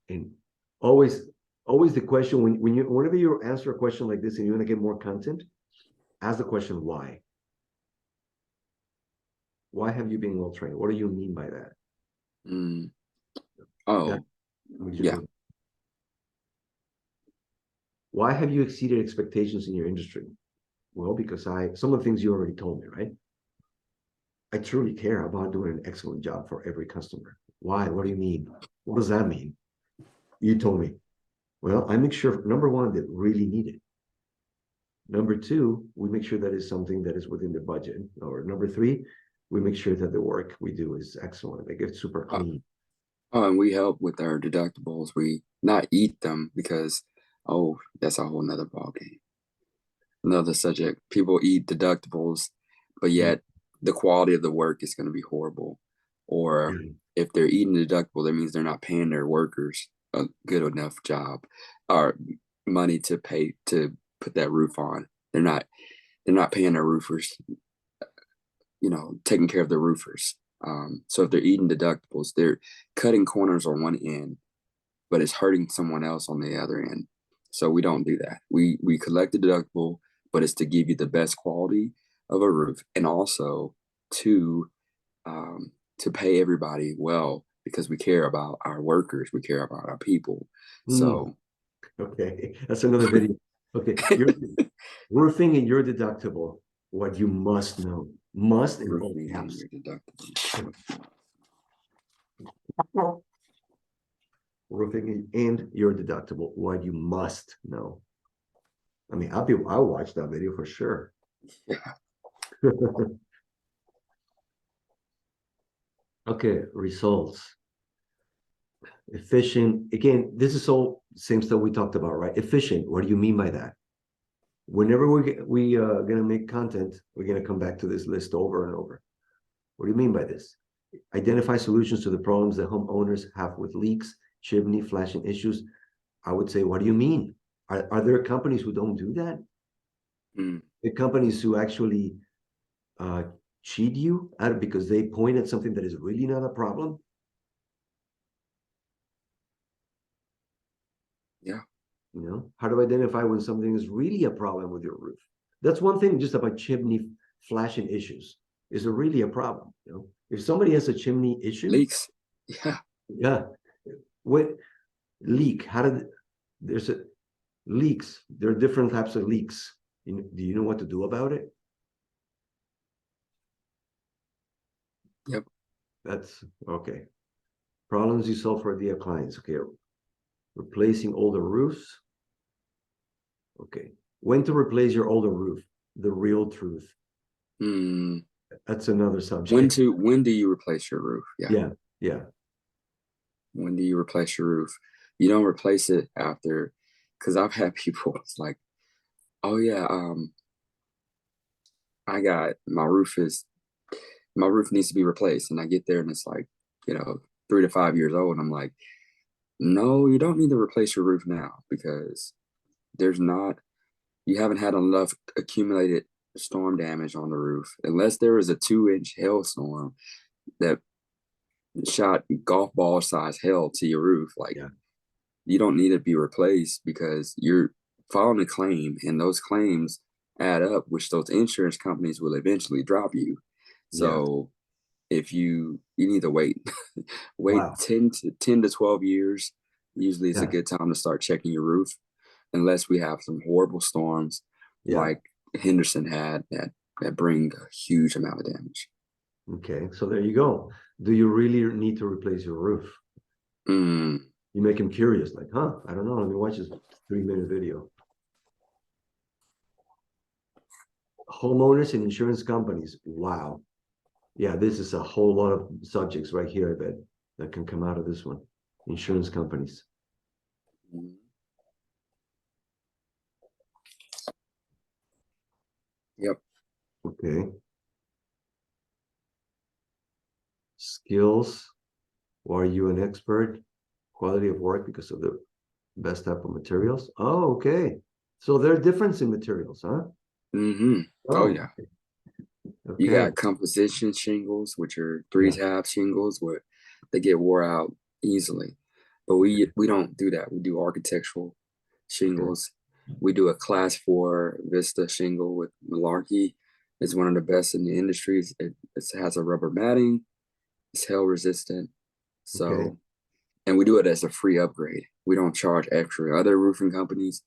and always always the question whenever you answer a question like this and you want to get more content, ask the question why. Why have you been well trained? What do you mean by that? Oh, yeah. Why have you exceeded expectations in your industry? Well, because some of the things you already told me, right? I truly care about doing an excellent job for every customer. Why? What do you mean? What does that mean? You told me. Well, I make sure, number one, that really need it. Number two, we make sure that is something that is within the budget. Or number three, we make sure that the work we do is excellent. Like it's super clean. And we help with our deductibles. We not eat them because, that's a whole nother ballgame. Another subject. People eat deductibles, but yet the quality of the work is going to be horrible. Or if they're eating deductible, that means they're not paying their workers a good enough job or money to pay to put that roof on. They're not paying their roofers, taking care of the roofers. So if they're eating deductibles, they're cutting corners on one end, but it's hurting someone else on the other end. So we don't do that. We collect the deductible, but it's to give you the best quality of a roof, and also to pay everybody well, because we care about our workers, we care about our people. So okay, that's another video. Okay, roofing and your deductible. What you must know, must in all caps. Roofing and your deductible. What you must know. I mean, I'll watch that video for sure. Yeah. Okay, results. Efficient. Again, this is all same stuff we talked about, right? Efficient. What do you mean by that? Whenever we gonna make content, we're gonna come back to this list over and over. What do you mean by this? Identify solutions to the problems that homeowners have with leaks, chimney, flashing issues. I would say, what do you mean? Are there companies who don't do that? The companies who actually cheat you because they point at something that is really not a problem? Yeah. How to identify when something is really a problem with your roof. That's one thing just about chimney flashing issues. Is it really a problem? If somebody has a chimney issue, leaks. Yeah. What leak? There's leaks. There are different types of leaks. Do you know what to do about it? Yep. That's okay. Problems you solve for the clients. Okay. Replacing older roofs. Okay. When to replace your older roof? The real truth. That's another subject. When do you replace your roof? Yeah. When do you replace your roof? You don't replace it after, because I've had people, it's like, oh yeah, my roof needs to be replaced, and I get there and it's like 3 to 5 years old, and I'm like, no, you don't need to replace your roof now, because you haven't had enough accumulated storm damage on the roof, unless there is a 2-inch hailstorm that shot golf ball size hail to your roof. You don't need to be replaced, because you're filing a claim, and those claims add up, which those insurance companies will eventually drop you. So if you need to wait Wow. 10 to 12 years usually is a good time to start checking your roof, unless we have some horrible storms like Henderson had that bring a huge amount of damage. Okay, so there you go. Do you really need to replace your roof? You make him curious, like, I don't know. Let me watch this 3-minute video. Homeowners and insurance companies. Wow. Yeah, this is a whole lot of subjects right here that can come out of this one. Insurance companies. Yep. Okay. Skills. Are you an expert? Quality of work because of the best type of materials. Oh, okay. So there are difference in materials, huh? Oh yeah. Okay. You got composition shingles, which are 3-tab shingles, where they get wore out easily. but we don't do that. We do architectural shingles. We do a class 4 Vista shingle with Malarkey. It's one of the best in the industry. It has a rubber matting. It's hail resistant. So, Okay. and we do it as a free upgrade. We don't charge extra. Other roofing companies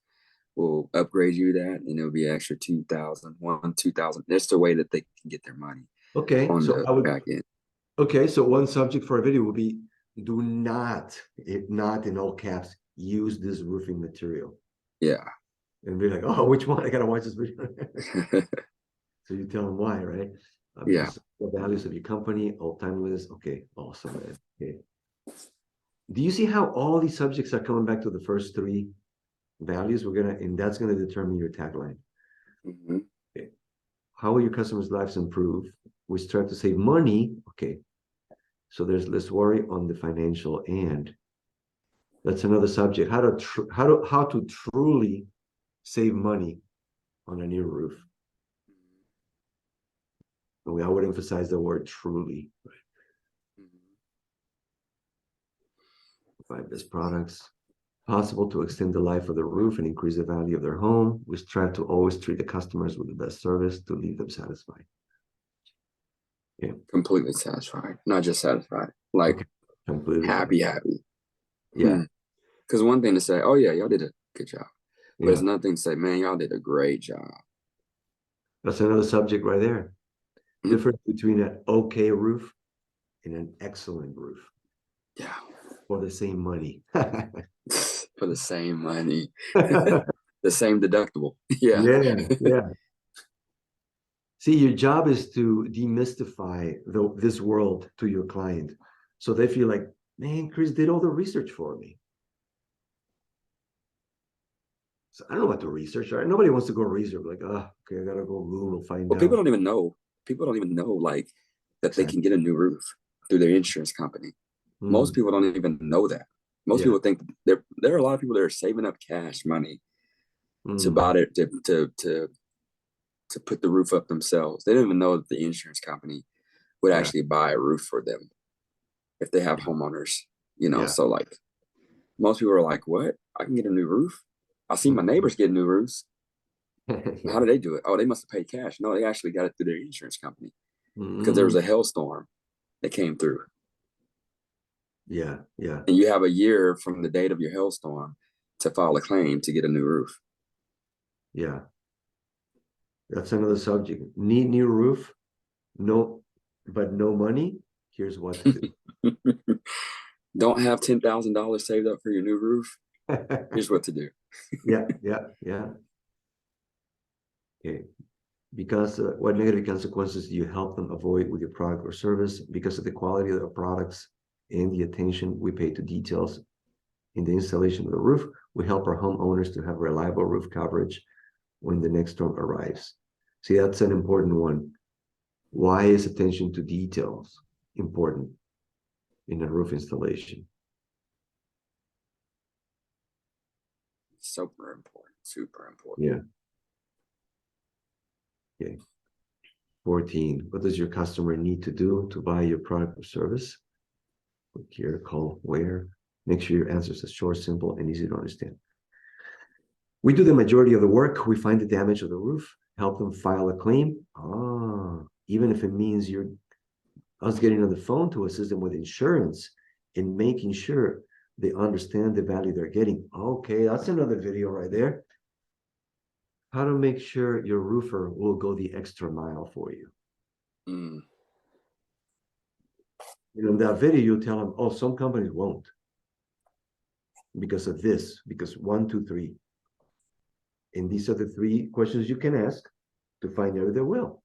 will upgrade you that, and it'll be extra 2,000, 2,000. That's the way that they can get their money Okay. on So the I would. back end. Okay. So one subject for a video would be: do not, if not in all caps, use this roofing material. Yeah. And be like, oh, which one? I gotta watch this video. So you tell them why, right? Yeah. Because the values of your company, all timeliness. Okay, awesome, man. Okay. Do you see how all these subjects are coming back to the first three values? And that's gonna determine your tagline. Mm-hmm. Okay. How will your customers' lives improve? We start to save money. Okay. So there's less worry on the financial end. That's another subject. How to truly save money on a new roof. I would emphasize the word truly. Provide best products. Possible to extend the life of the roof and increase the value of their home. We strive to always treat the customers with the best service to leave them satisfied. Yeah. Completely satisfied. Not just satisfied. Like Okay. Completely happy. Yeah. Because one thing to say, oh yeah, y'all did a good job. But Yeah. it's another thing to say, man, y'all did a great job. That's another subject right there. Mm-hmm. Difference between an okay roof and an excellent roof. Yeah. For the same money. For the same money. The same deductible. Yeah. Yeah. See, your job is to demystify this world to your client. So they feel like, man, Chris did all the research for me. So I don't know what to research. Right? Nobody wants to go research. Like, oh, okay, I gotta go Google, find Well, out. people don't even know. People don't even know like that they can get a new roof through their insurance company. Most people don't even know that. Most people think there are a lot of people that are saving up cash money to buy it to put the roof up themselves. They don't even know that the insurance company would actually buy a roof for them if they have homeowners, So like most people are like, what? I can get a new roof? I see my neighbors get new roofs. How do they do it? Oh, they must have paid cash. No, they actually got it through their insurance company because there was a hailstorm that came through. Yeah. And you have a year from the date of your hailstorm to file a claim to get a new roof. Yeah. That's another subject. Need new roof? No, but no money. Here's what to do. Don't have $10,000 saved up for your new roof. Here's what to do. Yeah. Okay. Because what negative consequences do you help them avoid with your product or service? Because of the quality of the products and the attention we pay to details in the installation of the roof, we help our homeowners to have reliable roof coverage when the next storm arrives. See, that's an important one. Why is attention to details important in a roof installation? Super important. Yeah. Okay. 14. What does your customer need to do to buy your product or service? Click here, call where. Make sure your answers are short, simple, and easy to understand. We do the majority of the work. We find the damage of the roof, help them file a claim. Even if it means us getting on the phone to assist them with insurance and making sure they understand the value they're getting. Okay, that's another video right there. How to make sure your roofer will go the extra mile for you. In that video, you tell them, oh, some companies won't because of this, because 1, 2, 3. And these are the 3 questions you can ask to find out if they will.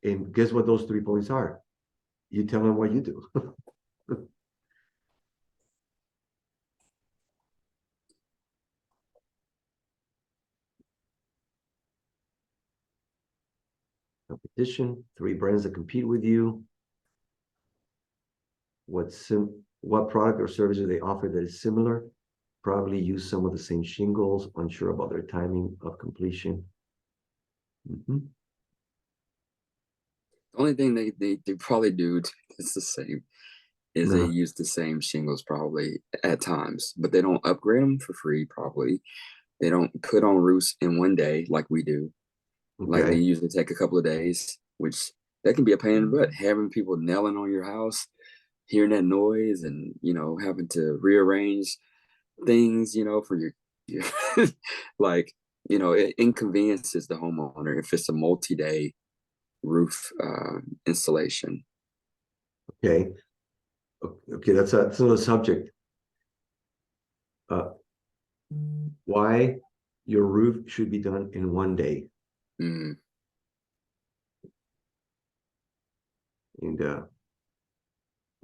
And guess what those 3 points are? You tell them what you do. Competition, 3 brands that compete with you. What product or service do they offer that is similar? Probably use some of the same shingles, unsure about their timing of completion. The only thing they probably do is the same. is they No. use the same shingles probably at times, but they don't upgrade them for free probably. They don't put on roofs in one day like we do. Like they Okay. usually take a couple of days, which that can be a pain in the butt. Having people nailing on your house, hearing that noise, and having to rearrange things, for your like it inconveniences the homeowner if it's a multi-day roof installation. Okay. Okay. That's another subject. Uh, why your roof should be done in one day. Mm. And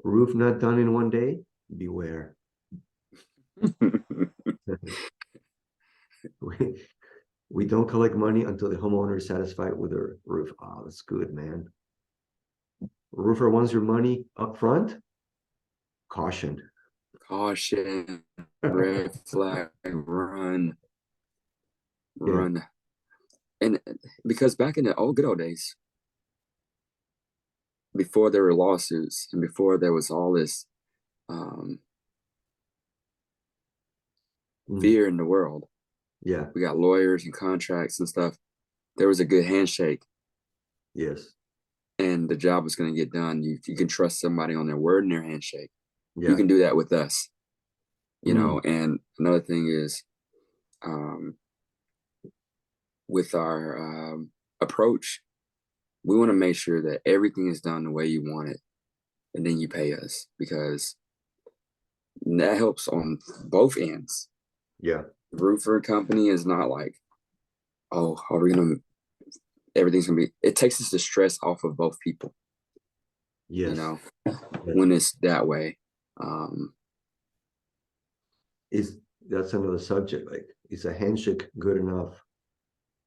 roof not done in one day, beware. we, we don't collect money until the homeowner is satisfied with their roof. Oh, that's good, man. Roofer wants your money up front. Caution. Caution, red flag, run, Yeah. run. And because back in the old good old days, before there were lawsuits and before there was all this um, fear in the world, Yeah. we got lawyers and contracts and stuff. There was a good handshake Yes. and the job was going to get done. You can trust somebody on their word and their handshake. You Yeah. can do that with us, Mm. And another thing is with our approach, we want to make sure that everything is done the way you want it. And then you pay us because that helps on both ends. Yeah. The roofer company is not like, oh, are we going to, everything's going to be, it takes us the stress off of both people, Yes. when it's that way. Is that's another subject. Like, is a handshake good enough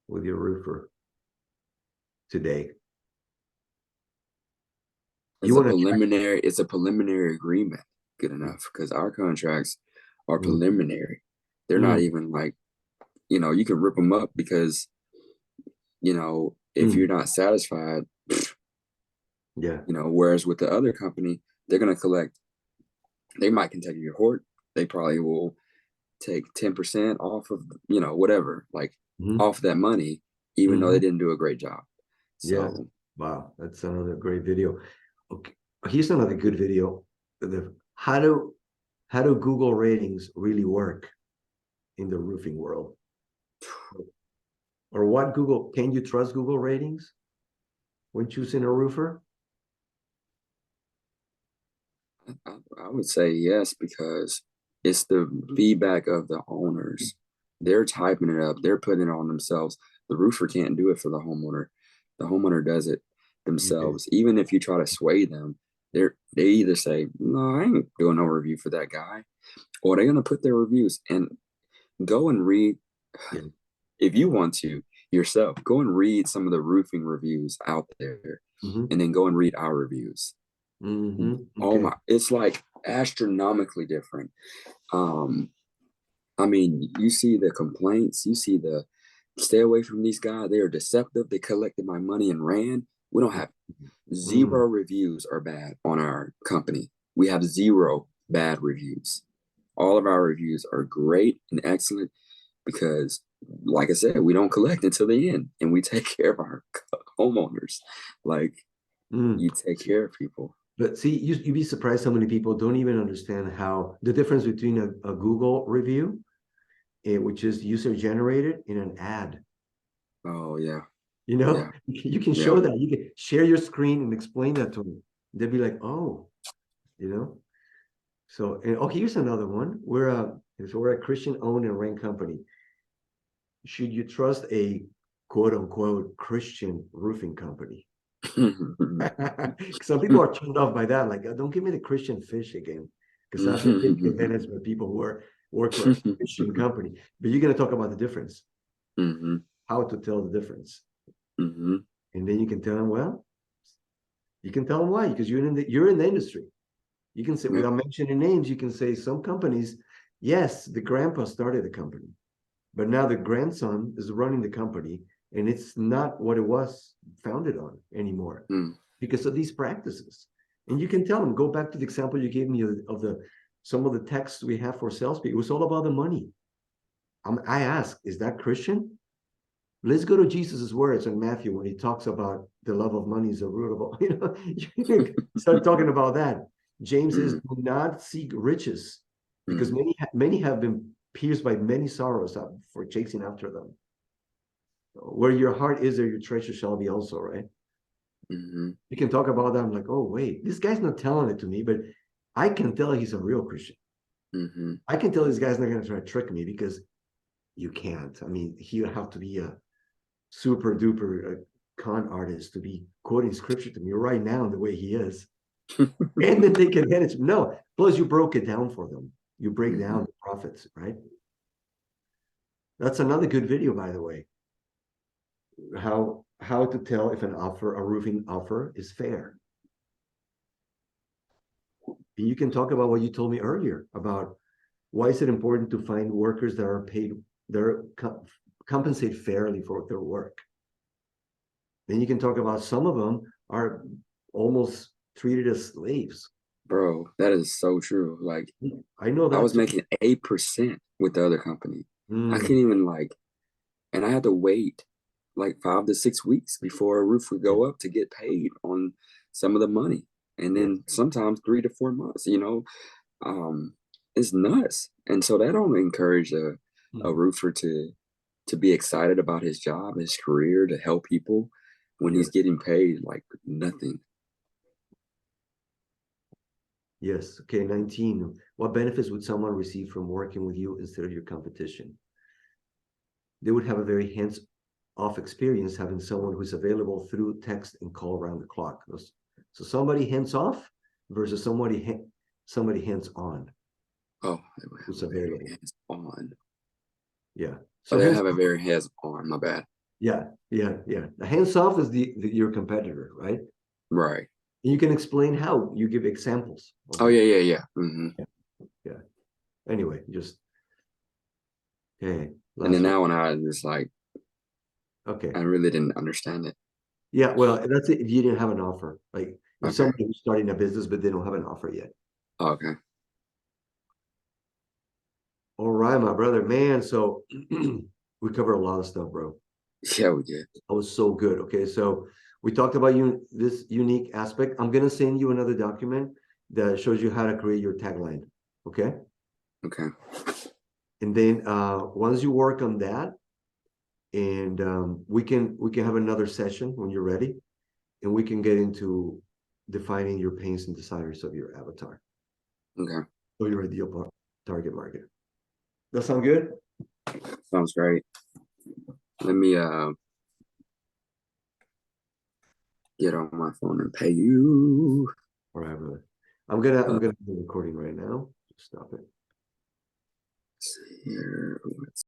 with your roofer today? You want to It's a preliminary agreement good enough because our contracts are Mm. preliminary. They're not even like, you can rip them up because, if you're not satisfied, Yeah. whereas with the other company, they're going to collect, they might can take your court. They probably will take 10% off of, whatever, like off that money, even though they didn't do a great job. Yeah. So, Wow, that's another great video. Okay, here's another good video. How do Google ratings really work in the roofing world? Or what Google, can you trust Google ratings when choosing a roofer? I would say yes, because it's the feedback of the owners. They're typing it up, they're putting it on themselves. The roofer can't do it for the homeowner. The homeowner does it Okay. themselves. Even if you try to sway them, they either say, no, I ain't doing no review for that guy, or they're gonna put their reviews and go and read. Yeah. If you want to yourself, go and read some of the roofing reviews out there, and then go and read our reviews. Oh Okay. my, it's like astronomically different. I mean, you see the complaints, you see the stay away from these guys. They are deceptive. They collected my money and ran. We don't have zero reviews are bad on our company. We have zero bad reviews. All of our reviews are great and excellent because, like I said, we don't collect until the end and we take care of our homeowners. Like, you take care of people. But see, you'd be surprised how many people don't even understand how the difference between a Google review, which is user generated, in an ad. Oh yeah. You Yeah. you can Yeah. show that. You can share your screen and explain that to them. They'll be like, oh, you know. So, and okay, here's another one. We're a Christian-owned and ran company. Should you trust a quote unquote Christian roofing company? Some people are turned off by that. Like, don't give me the Christian fish again, because I've been taken advantage by people who work for a Christian company. But you're gonna talk about the difference, how to tell the difference, and then you can tell them, well, you can tell them why, because you're in the industry. You can say, Yeah. without mentioning names, you can say some companies, yes, the grandpa started the company, but now the grandson is running the company, and it's not what it was founded on anymore because of these practices. And you can tell them, go back to the example you gave me of the some of the texts we have for salespeople. It was all about the money. I ask, is that Christian? Let's go to Jesus's words in Matthew when he talks about the love of money is the root of all. You start talking about that. James says, do not seek riches, because many have been pierced by many sorrows for chasing after them. Where your heart is, there your treasure shall be also, right? You can talk about that. I'm like, oh, wait, this guy's not telling it to me, but I can tell he's a real Christian. I can tell this guy's not going to try to trick me, because you can't. I mean, he would have to be a super duper con artist to be quoting scripture to me right now the way he is. And then take advantage. No, plus you broke it down for them. You break down the prophets, right? That's another good video, by the way. How to tell if a roofing offer is fair. And you can talk about what you told me earlier about why is it important to find workers that are paid, they're compensated fairly for their work. Then you can talk about some of them are almost treated as slaves. Bro, that is so true. Like, I know that I was making 8% with the other company. I can't even and I had to wait like 5 to 6 weeks before a roof would go up to get paid on some of the money. And then sometimes 3 to 4 months, it's nuts. And so that don't encourage a roofer to be excited about his job, his career, to help people when he's getting paid like nothing. Yes. Okay. 19. What benefits would someone receive from working with you instead of your competition? They would have a very hands-off experience having someone who's available through text and call around the clock. So somebody hands-off versus somebody hands-on. Oh, who's available. Hands-on. Yeah. So they have a very hands-on. My bad. Yeah. The hands-off is your competitor, right? Right. And you can explain how. You give examples. Oh, yeah. Yeah. Anyway, just okay. And then now when I was like, okay, I really didn't understand it. Yeah, well, that's it. If you didn't have an offer, like if somebody who's starting a business but they don't have an offer yet. Okay. All right, my brother, man. So we covered a lot of stuff, bro. Yeah, we did. That was so good. Okay, so we talked about this unique aspect. I'm gonna send you another document that shows you how to create your tagline. Okay. Okay. And then once you work on that, and we can have another session when you're ready, and we can get into defining your pains and desires of your avatar. Okay. Or your ideal target market. That sound good? Sounds great. Let me get on my phone and pay you. All right, brother. I'm gonna do the recording right now. Just stop it. Here.